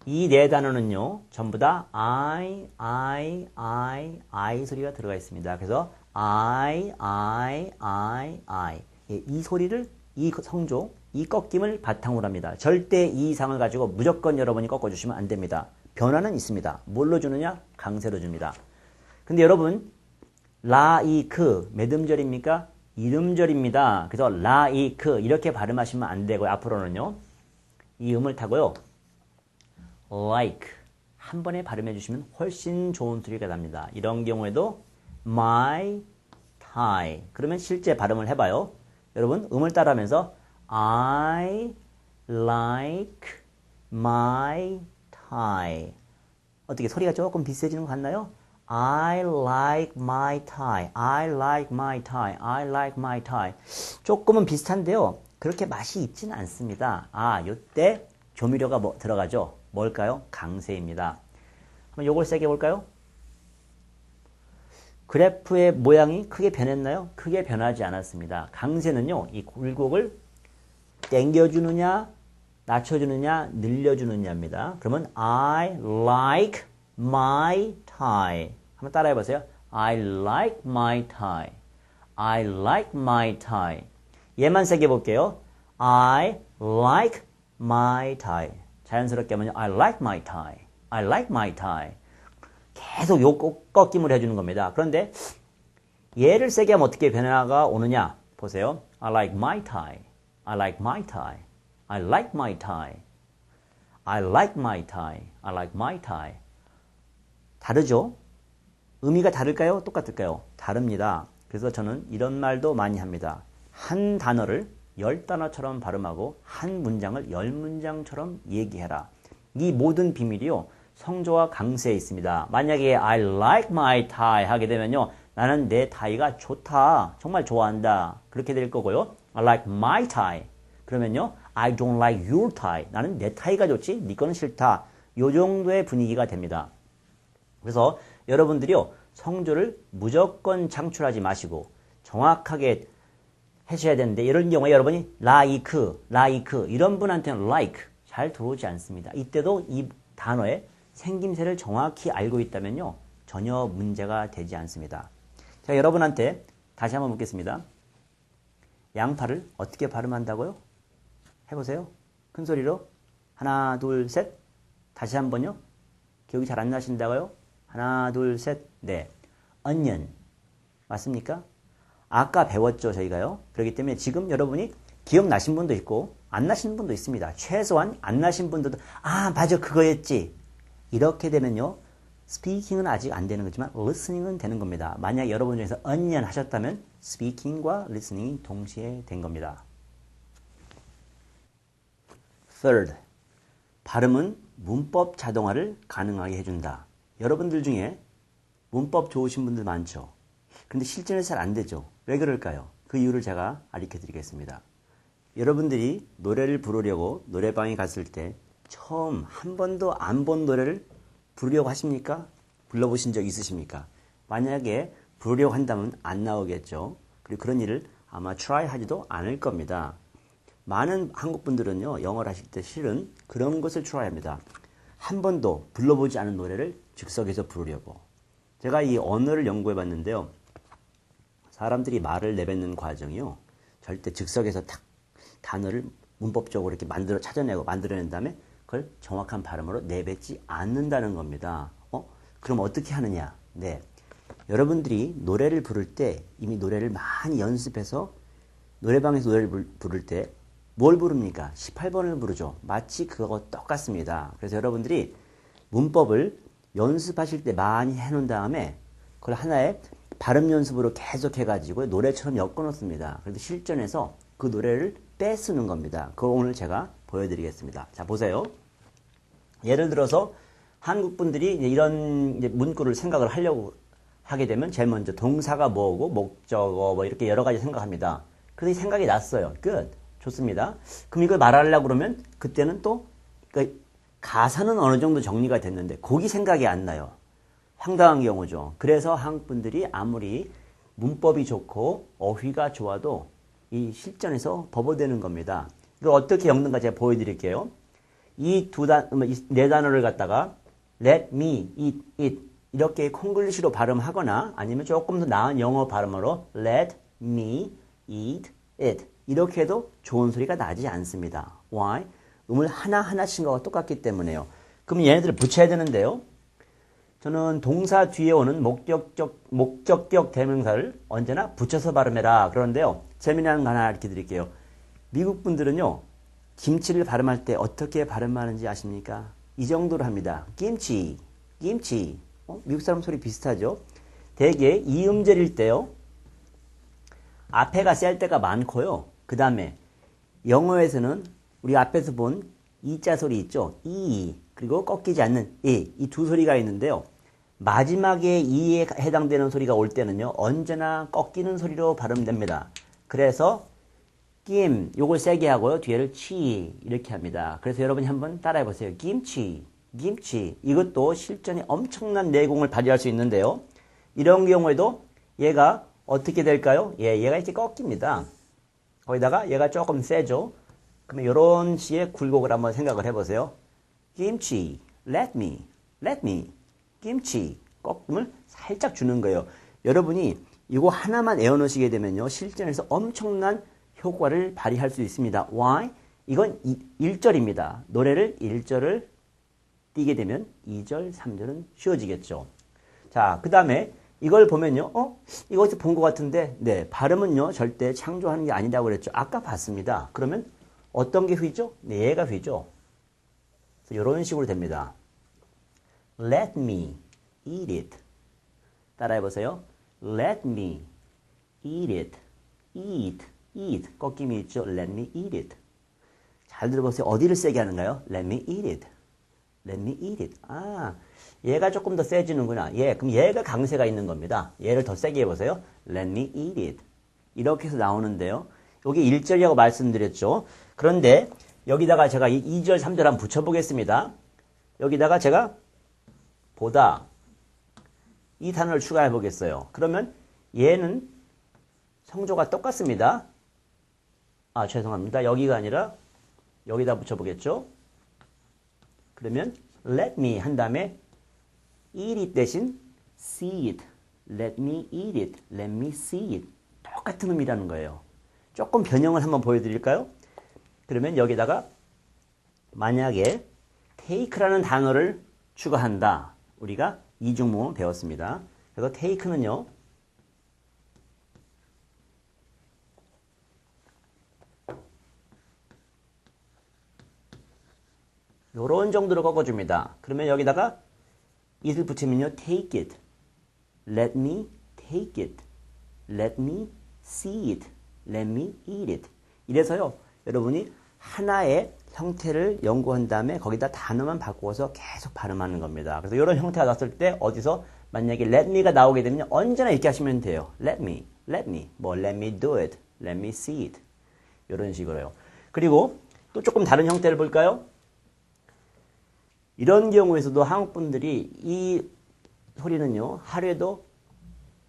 이 네 단어는요, 전부 다 I 소리가 들어가 있습니다. 그래서 I. 예, 이 소리를, 이 성조, 이 꺾임을 바탕으로 합니다. 절대 이 이상을 가지고 무조건 여러분이 꺾어주시면 안 됩니다. 변화는 있습니다. 뭘로 주느냐? 강세로 줍니다. 근데 여러분, 라이크 몇 음절입니까? 1음절입니다. 그래서 라이크 이렇게 발음하시면 안 되고요. 앞으로는요, 이 음을 타고요, like 한 번에 발음해 주시면 훨씬 좋은 소리가 납니다. 이런 경우에도 my tie. 그러면 실제 발음을 해봐요. 여러분, 음을 따라하면서 I like my tie. 어떻게 소리가 조금 비슷해지는 것 같나요? I like my tie. I like my tie. I like my tie. 조금은 비슷한데요. 그렇게 맛이 있지는 않습니다. 아, 요때 조미료가 들어가죠. 뭘까요? 강세입니다. 한번 요걸 세게 볼까요? 그래프의 모양이 크게 변했나요? 크게 변하지 않았습니다. 강세는요, 이 굴곡을 당겨주느냐, 낮춰주느냐, 늘려주느냐입니다. 그러면 I like my tie. 한번 따라해보세요. I like my tie. I like my tie. 얘만 세게 볼게요. I like my tie. 자연스럽게 하면 I like my tie. I like my tie. 계속 요 꺾임을 해주는 겁니다. 그런데 얘를 세게 하면 어떻게 변화가 오느냐? 보세요. I like my tie. I like my tie. I like my tie. I like my tie. I like my tie. 다르죠? 의미가 다를까요? 똑같을까요? 다릅니다. 그래서 저는 이런 말도 많이 합니다. 한 단어를 10단어처럼 발음하고 한 문장을 10문장처럼 얘기해라. 이 모든 비밀이요. 성조와 강세에 있습니다. 만약에 I like my tie 하게 되면요. 나는 내 타이가 좋다. 정말 좋아한다. 그렇게 될 거고요. I like my tie. 그러면요. I don't like your tie. 나는 내 타이가 좋지. 네 거는 싫다. 요 정도의 분위기가 됩니다. 그래서 여러분들이요. 성조를 무조건 창출하지 마시고 정확하게 해줘야 되는데 이런 경우에 여러분이 like 이런 분한테는 like 잘 들어오지 않습니다. 이때도 이 단어의 생김새를 정확히 알고 있다면요. 전혀 문제가 되지 않습니다. 제가 여러분한테 다시 한번 묻겠습니다. 양파를 어떻게 발음한다고요? 해보세요. 큰 소리로. 하나, 둘, 셋. 다시 한번요. 기억이 잘 안 나신다고요? 하나, 둘, 셋. 네. onion. 맞습니까? 아까 배웠죠, 저희가요. 그렇기 때문에 지금 여러분이 기억나신 분도 있고 안 나신 분도 있습니다. 최소한 안 나신 분들도 아, 맞아. 그거였지. 이렇게 되면요. 스피킹은 아직 안 되는 거지만 listening은 되는 겁니다. 만약 여러분 중에서 onion 하셨다면 스피킹과 listening이 동시에 된 겁니다. Third, 발음은 문법 자동화를 가능하게 해준다. 여러분들 중에 문법 좋으신 분들 많죠. 근데 실전에서 잘 안 되죠. 왜 그럴까요? 그 이유를 제가 알려 드리겠습니다. 여러분들이 노래를 부르려고 노래방에 갔을 때 처음 한 번도 안 본 노래를 부르려고 하십니까? 불러보신 적 있으십니까? 만약에 부르려고 한다면 안 나오겠죠. 그리고 그런 일을 아마 try 하지도 않을 겁니다. 많은 한국 분들은요, 영어를 하실 때 실은 그런 것을 try 합니다. 한 번도 불러보지 않은 노래를 즉석에서 부르려고. 제가 이 언어를 연구해 봤는데요. 사람들이 말을 내뱉는 과정이요. 절대 즉석에서 탁 단어를 문법적으로 이렇게 찾아내고 만들어낸 다음에 그걸 정확한 발음으로 내뱉지 않는다는 겁니다. 그럼 어떻게 하느냐? 네. 여러분들이 노래를 부를 때 이미 노래를 많이 연습해서 노래방에서 노래를 부를 때 뭘 부릅니까? 18번을 부르죠. 마치 그거 똑같습니다. 그래서 여러분들이 문법을 연습하실 때 많이 해놓은 다음에 그걸 하나의 발음 연습으로 계속 해가지고 노래처럼 엮어놓습니다. 그래서 실전에서 그 노래를 빼쓰는 겁니다. 그걸 오늘 제가 보여드리겠습니다. 자, 보세요. 예를 들어서 한국 분들이 이런 문구를 생각을 하려고 하게 되면 제일 먼저 동사가 뭐고 목적어 뭐 이렇게 여러 가지 생각합니다. 그래서 생각이 났어요. 끝. 좋습니다. 그럼 이걸 말하려고 그러면 그때는 또 가사는 어느 정도 정리가 됐는데 곡이 생각이 안 나요. 황당한 경우죠. 그래서 한국 분들이 아무리 문법이 좋고 어휘가 좋아도 이 실전에서 버벅대는 겁니다. 이걸 어떻게 엮는가 제가 보여드릴게요. 이 네 단어를 갖다가 let me eat it 이렇게 콩글리시로 발음하거나 아니면 조금 더 나은 영어 발음으로 let me eat it 이렇게 해도 좋은 소리가 나지 않습니다. Why? 음을 하나하나씩 거와 똑같기 때문에요. 그럼 얘네들을 붙여야 되는데요. 저는 동사 뒤에 오는 목적격 대명사를 언제나 붙여서 발음해라. 그런데요. 재미난 거 하나 알려 드릴게요. 미국 분들은요. 김치를 발음할 때 어떻게 발음하는지 아십니까? 이 정도로 합니다. 김치. 미국 사람 소리 비슷하죠? 대개 이음절일 때요. 앞에가 셀 때가 많고요. 그 다음에 영어에서는 우리 앞에서 본 이자 소리 있죠? 이 그리고 꺾이지 않는 이 두 소리가 있는데요. 마지막에 이에 해당되는 소리가 올 때는요, 언제나 꺾이는 소리로 발음됩니다. 그래서 김, 요걸 세게 하고요, 뒤에를 치 이렇게 합니다. 그래서 여러분이 한번 따라해 보세요. 김치, 김치. 이것도 실전에 엄청난 내공을 발휘할 수 있는데요. 이런 경우에도 얘가 어떻게 될까요? 얘가 이렇게 꺾입니다. 거기다가 얘가 조금 세죠. 그러면 이런 식의 굴곡을 한번 생각을 해보세요. 김치, let me, let me. 김치, 꺾음을 살짝 주는 거예요. 여러분이 이거 하나만 외워놓으시게 되면요, 실전에서 엄청난 효과를 발휘할 수 있습니다. Why? 이건 1절입니다. 노래를 1절을 띄게 되면 2절, 3절은 쉬워지겠죠. 자, 그 다음에 이걸 보면요, 이거 어디서 본 것 같은데, 네, 발음은요, 절대 창조하는 게 아니라고 그랬죠. 아까 봤습니다. 그러면 어떤 게 휘죠? 네, 얘가 휘죠. 그래서 이런 식으로 됩니다. Let me eat it. 따라해보세요. Let me eat it. eat, eat. 꺾임이 있죠. Let me eat it. 잘 들어보세요. 어디를 세게 하는가요? Let me eat it. Let me eat it. 아, 얘가 조금 더 세지는구나. 그럼 얘가 강세가 있는 겁니다. 얘를 더 세게 해보세요. Let me eat it. 이렇게 해서 나오는데요. 여기 1절이라고 말씀드렸죠. 그런데 여기다가 제가 2절, 3절 한번 붙여보겠습니다. 여기다가 제가 보다 이 단어를 추가해 보겠어요. 그러면 얘는 성조가 똑같습니다. 아, 죄송합니다. 여기가 아니라 여기다 붙여보겠죠. 그러면 let me 한 다음에 eat it 대신 see it. let me eat it. let me see it. 똑같은 의미라는 거예요. 조금 변형을 한번 보여드릴까요? 그러면 여기다가 만약에 take라는 단어를 추가한다. 우리가 이중모음 배웠습니다. 그래서 take는요, 요런 정도로 꺾어줍니다. 그러면 여기다가 it을 붙이면요, take it. let me take it. let me see it. let me eat it. 이래서요, 여러분이 하나의 형태를 연구한 다음에 거기다 단어만 바꾸어서 계속 발음하는 겁니다. 그래서 이런 형태가 나왔을 때 어디서 만약에 let me가 나오게 되면 언제나 이렇게 하시면 돼요. let me, 뭐 let me do it, let me see it. 이런 식으로요. 그리고 또 조금 다른 형태를 볼까요? 이런 경우에서도 한국 분들이 이 소리는요, 하루에도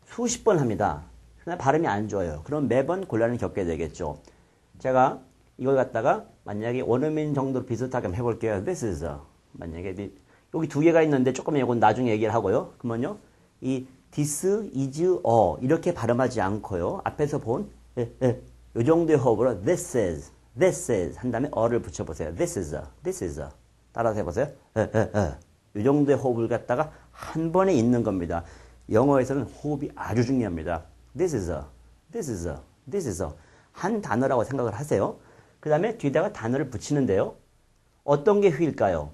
수십 번 합니다. 그러나 발음이 안 좋아요. 그럼 매번 곤란을 겪게 되겠죠. 제가 이걸 갖다가 만약에 원어민 정도로 비슷하게 한번 해볼게요. This is a. 만약에 여기 두 개가 있는데 조금 이건 나중에 얘기를 하고요. 그러면요, 이 this is a 이렇게 발음하지 않고요. 앞에서 본 이 정도의 호흡으로 this is 한 다음에 어를 붙여보세요. This is a. 따라서 해보세요. 이 정도의 호흡을 갖다가 한 번에 있는 겁니다. 영어에서는 호흡이 아주 중요합니다. This is a. 한 단어라고 생각을 하세요. 그 다음에 뒤에다가 단어를 붙이는데요. 어떤 게 휘일까요?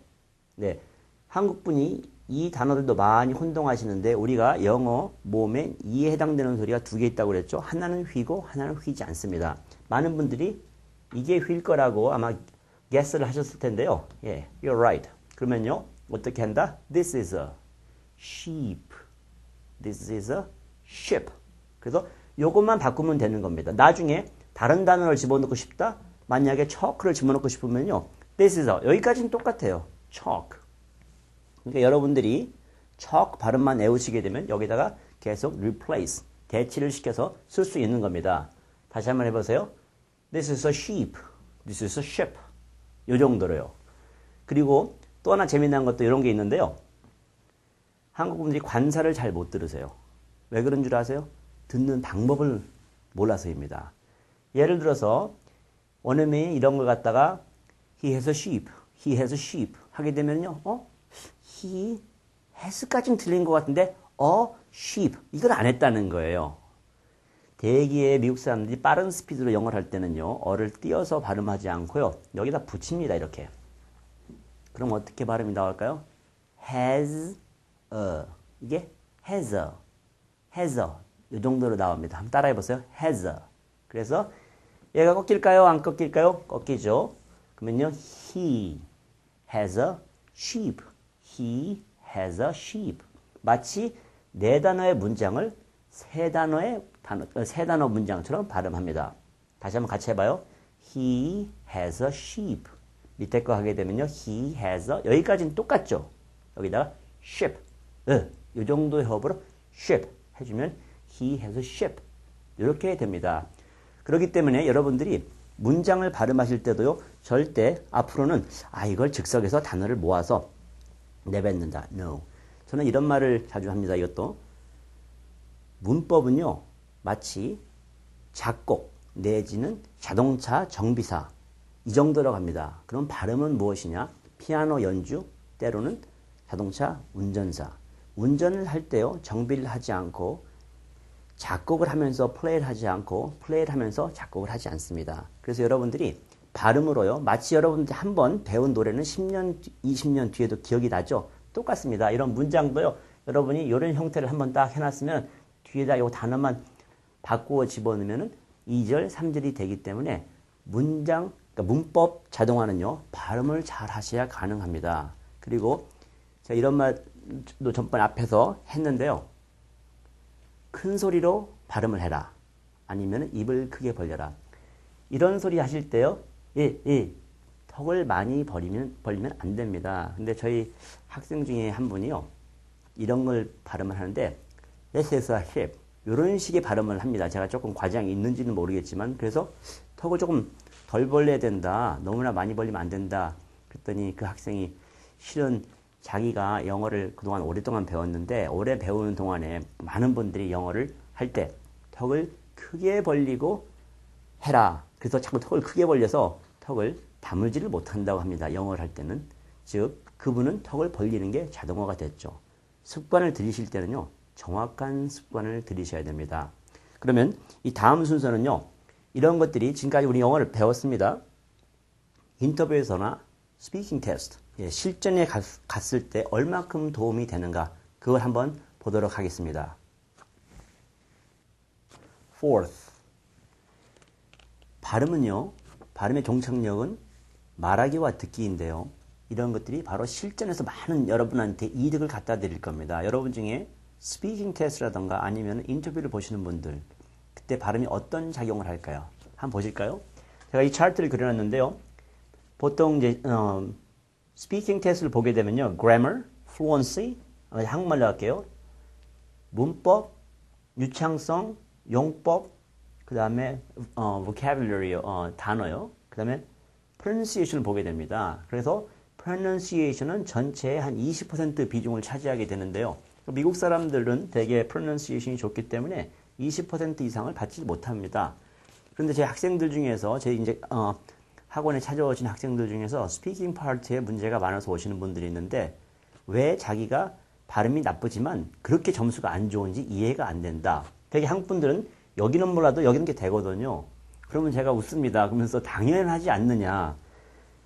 네, 한국분이 이 단어들도 많이 혼동하시는데 우리가 영어 모음에 이에 해당되는 소리가 두 개 있다고 그랬죠. 하나는 휘고 하나는 휘지 않습니다. 많은 분들이 이게 휠 거라고 아마 guess를 하셨을 텐데요. 예, you're right. 그러면요, 어떻게 한다? This is a sheep. This is a ship. 그래서 요것만 바꾸면 되는 겁니다. 나중에 다른 단어를 집어넣고 싶다? 만약에 chalk를 집어넣고 싶으면요, this is a. 여기까지는 똑같아요. chalk. 그러니까 여러분들이 chalk 발음만 외우시게 되면 여기다가 계속 replace, 대치를 시켜서 쓸 수 있는 겁니다. 다시 한번 해보세요. This is a sheep. This is a ship. 요 정도로요. 그리고 또 하나 재미난 것도 이런 게 있는데요. 한국 분들이 관사를 잘 못 들으세요. 왜 그런 줄 아세요? 듣는 방법을 몰라서입니다. 예를 들어서 원어민이 이런 걸 갖다가 he has a sheep, he has a sheep 하게 되면요, he has까지는 들린 것 같은데 a sheep 이걸 안 했다는 거예요. 대기의 미국 사람들이 빠른 스피드로 영어를 할 때는요, 어를 띄어서 발음하지 않고요, 여기다 붙입니다. 이렇게. 그럼 어떻게 발음이 나올까요? has a. 이게 has a. 이 정도로 나옵니다. 한번 따라해 보세요. has a. 그래서 얘가 꺾일까요? 안 꺾일까요? 꺾이죠. 그러면요, he has a sheep. He has a sheep. 마치 네 단어의 문장을 세 단어 문장처럼 발음합니다. 다시 한번 같이 해봐요. He has a sheep. 밑에 거 하게 되면요. He has a, 여기까지는 똑같죠. 여기다가 ship. 이 정도의 허브로 ship 해주면 he has a ship. 이렇게 됩니다. 그렇기 때문에 여러분들이 문장을 발음하실 때도요. 절대 앞으로는 이걸 즉석에서 단어를 모아서 내뱉는다. No. 저는 이런 말을 자주 합니다. 이것도. 문법은요. 마치 작곡 내지는 자동차 정비사 이 정도라고 합니다. 그럼 발음은 무엇이냐? 피아노 연주, 때로는 자동차 운전사. 운전을 할 때요. 정비를 하지 않고 작곡을 하면서 플레이를 하지 않고 플레이를 하면서 작곡을 하지 않습니다. 그래서 여러분들이 발음으로요. 마치 여러분들이 한번 배운 노래는 10년, 20년 뒤에도 기억이 나죠? 똑같습니다. 이런 문장도요. 여러분이 이런 형태를 한번 딱 해놨으면 뒤에다 이 단어만 바꾸어 집어넣으면 2절, 3절이 되기 때문에 문장, 그러니까 문법 자동화는요. 발음을 잘 하셔야 가능합니다. 그리고 제가 이런 말도 전번 앞에서 했는데요. 큰 소리로 발음을 해라. 아니면 입을 크게 벌려라. 이런 소리 하실 때요. 턱을 많이 벌리면 안 됩니다. 근데 저희 학생 중에 한 분이요. 이런 걸 발음을 하는데 This is a hip. 이런 식의 발음을 합니다. 제가 조금 과장이 있는지는 모르겠지만 그래서 턱을 조금 덜 벌려야 된다. 너무나 많이 벌리면 안 된다. 그랬더니 그 학생이 실은 자기가 영어를 그동안 오랫동안 배웠는데 오래 배우는 동안에 많은 분들이 영어를 할 때 턱을 크게 벌리고 해라. 그래서 자꾸 턱을 크게 벌려서 턱을 다물지를 못한다고 합니다. 영어를 할 때는. 즉 그분은 턱을 벌리는 게 자동화가 됐죠. 습관을 들이실 때는요. 정확한 습관을 들이셔야 됩니다. 그러면 이 다음 순서는요. 이런 것들이 지금까지 우리 영어를 배웠습니다. 인터뷰에서나 스피킹 테스트, 실전에 갔을 때 얼마큼 도움이 되는가 그걸 한번 보도록 하겠습니다. Fourth, 발음은요. 발음의 종착역은 말하기와 듣기인데요. 이런 것들이 바로 실전에서 많은 여러분한테 이득을 갖다 드릴 겁니다. 여러분 중에 스피킹 테스트라던가 아니면 인터뷰를 보시는 분들 그때 발음이 어떤 작용을 할까요? 한번 보실까요? 제가 이 차트를 그려놨는데요. 보통 이제 스피킹 테스트를 보게 되면요. grammar, fluency, 한국말로 할게요. 문법, 유창성, 용법, 그 다음에 vocabulary, 단어요. 그 다음에 pronunciation을 보게 됩니다. 그래서 pronunciation은 전체의 한 20% 비중을 차지하게 되는데요. 미국 사람들은 되게 pronunciation이 좋기 때문에 20% 이상을 받지 못합니다. 그런데 제 학생들 중에서 제 이제 학원에 찾아오신 학생들 중에서 스피킹 파트에 문제가 많아서 오시는 분들이 있는데 왜 자기가 발음이 나쁘지만 그렇게 점수가 안 좋은지 이해가 안 된다. 되게 한국 분들은 여기는 몰라도 여기는 게 되거든요. 그러면 제가 웃습니다. 그러면서 당연하지 않느냐.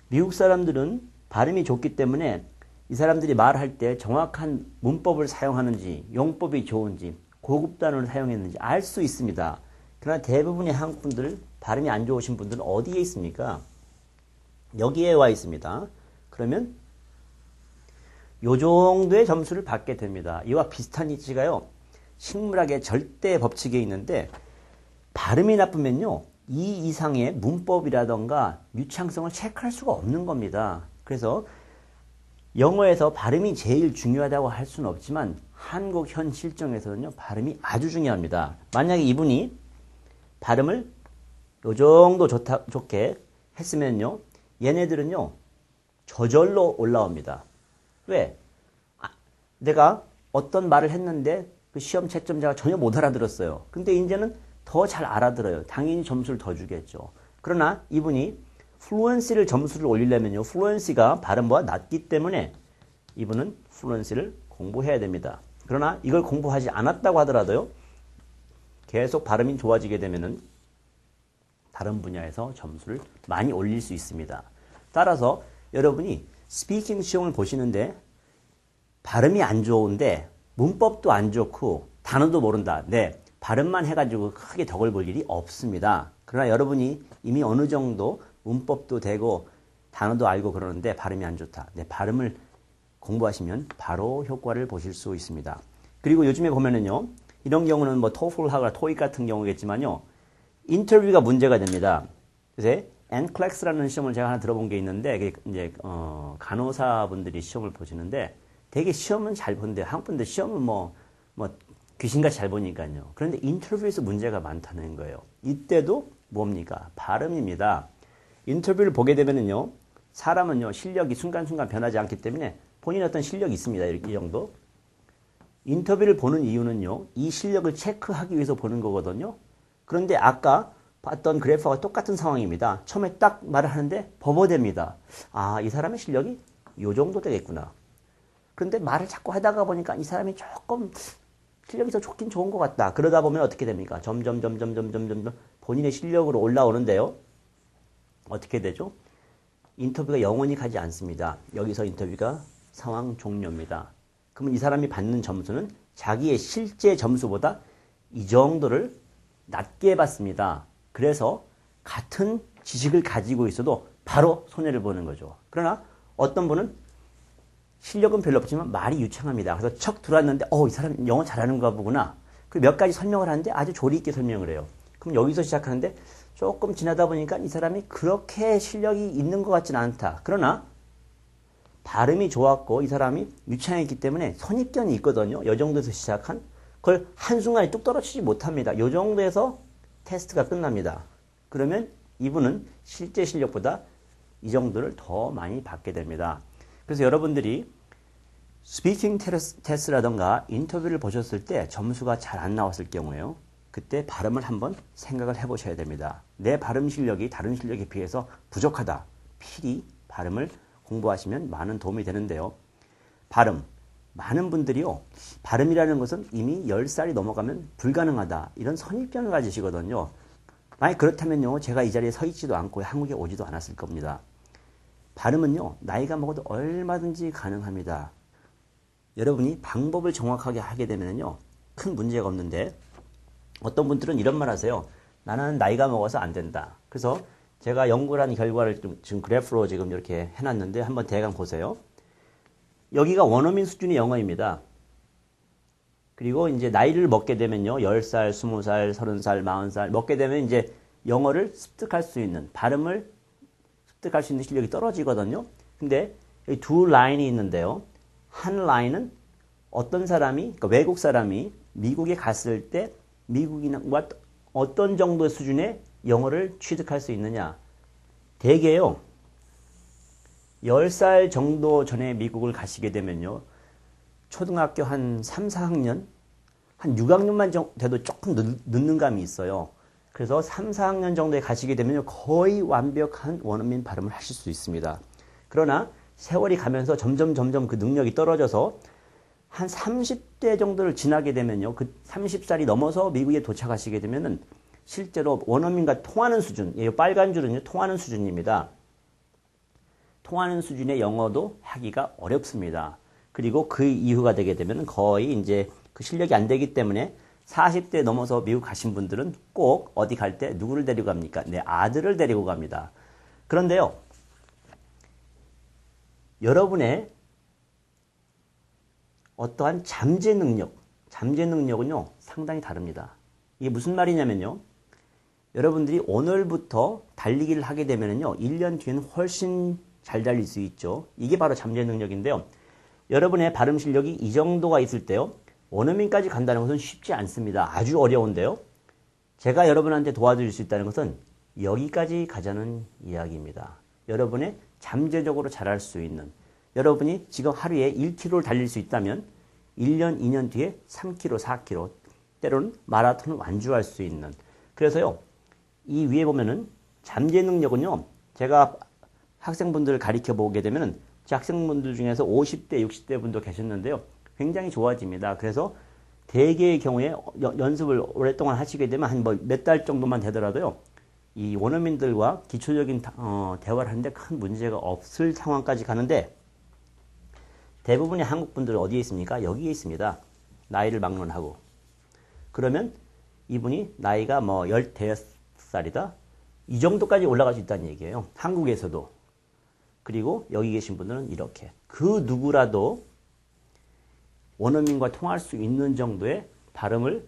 미국 사람들은 발음이 좋기 때문에 이 사람들이 말할 때 정확한 문법을 사용하는지 용법이 좋은지 고급 단어를 사용했는지 알 수 있습니다. 그러나 대부분의 한국 분들 발음이 안 좋으신 분들은 어디에 있습니까? 여기에 와 있습니다. 그러면 요 정도의 점수를 받게 됩니다. 이와 비슷한 이치가요. 식물학의 절대 법칙에 있는데 발음이 나쁘면요. 이 이상의 문법이라던가 유창성을 체크할 수가 없는 겁니다. 그래서 영어에서 발음이 제일 중요하다고 할 수는 없지만 한국 현 실정에서는요. 발음이 아주 중요합니다. 만약에 이분이 발음을 요 정도 좋게 했으면요. 얘네들은요. 저절로 올라옵니다. 왜? 내가 어떤 말을 했는데 그 시험 채점자가 전혀 못 알아들었어요. 근데 이제는 더 잘 알아들어요. 당연히 점수를 더 주겠죠. 그러나 이분이 플루언시를 점수를 올리려면요. 플루언시가 발음보다 낮기 때문에 이분은 플루언시를 공부해야 됩니다. 그러나 이걸 공부하지 않았다고 하더라도요. 계속 발음이 좋아지게 되면은 다른 분야에서 점수를 많이 올릴 수 있습니다. 따라서 여러분이 스피킹 시험을 보시는데 발음이 안 좋은데 문법도 안 좋고 단어도 모른다. 네, 발음만 해가지고 크게 덕을 볼 일이 없습니다. 그러나 여러분이 이미 어느 정도 문법도 되고 단어도 알고 그러는데 발음이 안 좋다. 네, 발음을 공부하시면 바로 효과를 보실 수 있습니다. 그리고 요즘에 보면은요, 이런 경우는 뭐 토플하거나 토익 같은 경우겠지만요, 인터뷰가 문제가 됩니다. 그래서 NCLEX라는 시험을 제가 하나 들어본 게 있는데, 그게 이제 간호사분들이 시험을 보시는데, 되게 시험은 잘 보는데, 한국 분들 시험은 뭐 귀신같이 잘 보니까요. 그런데 인터뷰에서 문제가 많다는 거예요. 이때도 뭡니까? 발음입니다. 인터뷰를 보게 되면은요, 사람은요, 실력이 순간순간 변하지 않기 때문에 본인의 어떤 실력이 있습니다. 이 정도. 인터뷰를 보는 이유는요, 이 실력을 체크하기 위해서 보는 거거든요. 그런데 아까 봤던 그래프와 똑같은 상황입니다. 처음에 딱 말을 하는데 버벅댑니다. 아, 이 사람의 실력이 요 정도 되겠구나. 그런데 말을 자꾸 하다가 보니까 이 사람이 조금 실력이 더 좋긴 좋은 것 같다. 그러다 보면 어떻게 됩니까? 점점 본인의 실력으로 올라오는데요. 어떻게 되죠? 인터뷰가 영원히 가지 않습니다. 여기서 인터뷰가 상황 종료입니다. 그러면 이 사람이 받는 점수는 자기의 실제 점수보다 이 정도를 낮게 받습니다. 그래서 같은 지식을 가지고 있어도 바로 손해를 보는 거죠. 그러나 어떤 분은 실력은 별로 없지만 말이 유창합니다. 그래서 척 들어왔는데 이 사람 영어 잘하는가 보구나. 그리고 몇 가지 설명을 하는데 아주 조리 있게 설명을 해요. 그럼 여기서 시작하는데 조금 지나다 보니까 이 사람이 그렇게 실력이 있는 것 같지는 않다. 그러나 발음이 좋았고 이 사람이 유창했기 때문에 선입견이 있거든요. 이 정도에서 시작한 그걸 한순간에 뚝 떨어지지 못합니다. 이 정도에서 테스트가 끝납니다. 그러면 이분은 실제 실력보다 이 정도를 더 많이 받게 됩니다. 그래서 여러분들이 스피킹 테스트라던가 인터뷰를 보셨을 때 점수가 잘 안 나왔을 경우에요. 그때 발음을 한번 생각을 해보셔야 됩니다. 내 발음 실력이 다른 실력에 비해서 부족하다. 필히 발음을 공부하시면 많은 도움이 되는데요. 발음. 많은 분들이요. 발음이라는 것은 이미 10살이 넘어가면 불가능하다. 이런 선입견을 가지시거든요. 만약 그렇다면요. 제가 이 자리에 서 있지도 않고 한국에 오지도 않았을 겁니다. 발음은요. 나이가 먹어도 얼마든지 가능합니다. 여러분이 방법을 정확하게 하게 되면요. 큰 문제가 없는데 어떤 분들은 이런 말 하세요. 나는 나이가 먹어서 안 된다. 그래서 제가 연구를 한 결과를 지금 그래프로 지금 이렇게 해놨는데 한번 대강 보세요. 여기가 원어민 수준의 영어입니다. 그리고 이제 나이를 먹게 되면요. 10살, 20살, 30살, 40살 먹게 되면 이제 영어를 습득할 수 있는, 발음을 습득할 수 있는 실력이 떨어지거든요. 근데 여기 두 라인이 있는데요. 한 라인은 어떤 사람이, 그러니까 외국 사람이 미국에 갔을 때 미국인과 어떤 정도의 수준의 영어를 취득할 수 있느냐. 대개요. 10살 정도 전에 미국을 가시게 되면요. 초등학교 한 3, 4학년, 한 6학년만 돼도 조금 늦는 감이 있어요. 그래서 3, 4학년 정도에 가시게 되면 거의 완벽한 원어민 발음을 하실 수 있습니다. 그러나 세월이 가면서 점점 그 능력이 떨어져서 한 30대 정도를 지나게 되면요. 그 30살이 넘어서 미국에 도착하시게 되면은 실제로 원어민과 통하는 수준, 이 빨간 줄은요, 통하는 수준입니다. 통하는 수준의 영어도 하기가 어렵습니다. 그리고 그 이후가 되게 되면 거의 이제 그 실력이 안 되기 때문에 40대 넘어서 미국 가신 분들은 꼭 어디 갈 때 누구를 데리고 갑니까? 내 아들을 데리고 갑니다. 그런데요, 여러분의 어떠한 잠재 능력은요, 상당히 다릅니다. 이게 무슨 말이냐면요, 여러분들이 오늘부터 달리기를 하게 되면요, 1년 뒤에는 훨씬 잘 달릴 수 있죠. 이게 바로 잠재 능력인데요. 여러분의 발음 실력이 이 정도가 있을 때요, 원어민까지 간다는 것은 쉽지 않습니다. 아주 어려운데요. 제가 여러분한테 도와드릴 수 있다는 것은 여기까지 가자는 이야기입니다. 여러분의 잠재적으로 잘할 수 있는, 여러분이 지금 하루에 1km를 달릴 수 있다면 1년, 2년 뒤에 3km, 4km, 때로는 마라톤을 완주할 수 있는. 그래서요, 이 위에 보면은 잠재 능력은요, 제가 학생분들을 가르쳐 보게 되면은 제 학생분들 중에서 50대, 60대 분도 계셨는데요. 굉장히 좋아집니다. 그래서 대개의 경우에 연습을 오랫동안 하시게 되면 한 몇 달 정도만 되더라도요. 이 원어민들과 기초적인 대화를 하는데 큰 문제가 없을 상황까지 가는데 대부분의 한국 분들은 어디에 있습니까? 여기에 있습니다. 나이를 막론하고. 그러면 이분이 나이가 15살이다? 이 정도까지 올라갈 수 있다는 얘기예요. 한국에서도. 그리고 여기 계신 분들은 이렇게. 그 누구라도 원어민과 통할 수 있는 정도의 발음을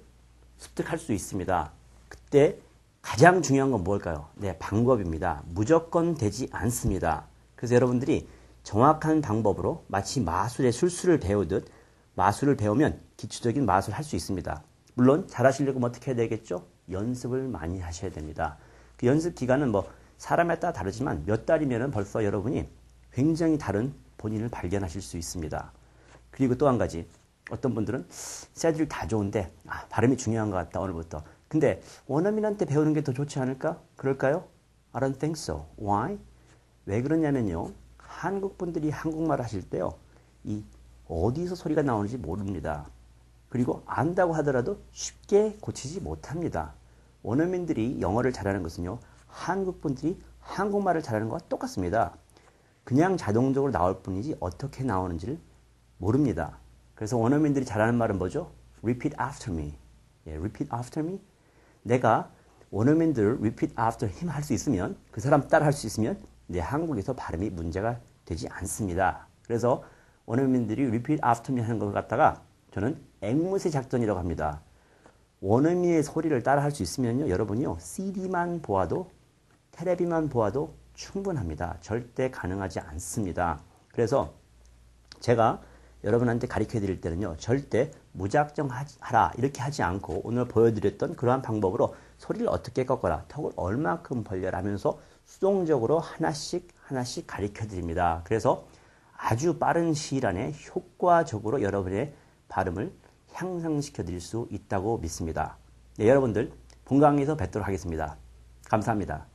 습득할 수 있습니다. 그때 가장 중요한 건 뭘까요? 네, 방법입니다. 무조건 되지 않습니다. 그래서 여러분들이 정확한 방법으로 마치 마술의 술수를 배우듯 마술을 배우면 기초적인 마술을 할 수 있습니다. 물론 잘하시려면 어떻게 해야 되겠죠? 연습을 많이 하셔야 됩니다. 그 연습 기간은 뭐 사람에 따라 다르지만 몇 달이면 벌써 여러분이 굉장히 다른 본인을 발견하실 수 있습니다. 그리고 또 한 가지, 어떤 분들은 세드릭 다 좋은데 발음이 중요한 것 같다 오늘부터. 근데 원어민한테 배우는 게 더 좋지 않을까? 그럴까요? I don't think so. Why? 왜 그러냐면요, 한국 분들이 한국말 하실 때요, 이 어디서 소리가 나오는지 모릅니다. 그리고 안다고 하더라도 쉽게 고치지 못합니다. 원어민들이 영어를 잘하는 것은요, 한국 분들이 한국말을 잘하는 것과 똑같습니다. 그냥 자동적으로 나올 뿐이지 어떻게 나오는지를 모릅니다. 그래서 원어민들이 잘하는 말은 뭐죠? Repeat after me. 예, repeat after me. 내가 원어민들 repeat after him 할 수 있으면, 그 사람 따라 할 수 있으면 내 한국에서 발음이 문제가 되지 않습니다. 그래서 원어민들이 repeat after me 하는 것 갖다가 저는 앵무새 작전이라고 합니다. 원어민의 소리를 따라 할 수 있으면요, 여러분이요, CD만 보아도, 텔레비만 보아도 충분합니다. 절대 가능하지 않습니다. 그래서 제가 여러분한테 가르쳐 드릴 때는요, 절대 무작정 하라 이렇게 하지 않고 오늘 보여드렸던 그러한 방법으로 소리를 어떻게 꺾어라, 턱을 얼마큼 벌려라 하면서 수동적으로 하나씩 가르쳐 드립니다. 그래서 아주 빠른 시일 안에 효과적으로 여러분의 발음을 향상시켜 드릴 수 있다고 믿습니다. 네, 여러분들 본 강의에서 뵙도록 하겠습니다. 감사합니다.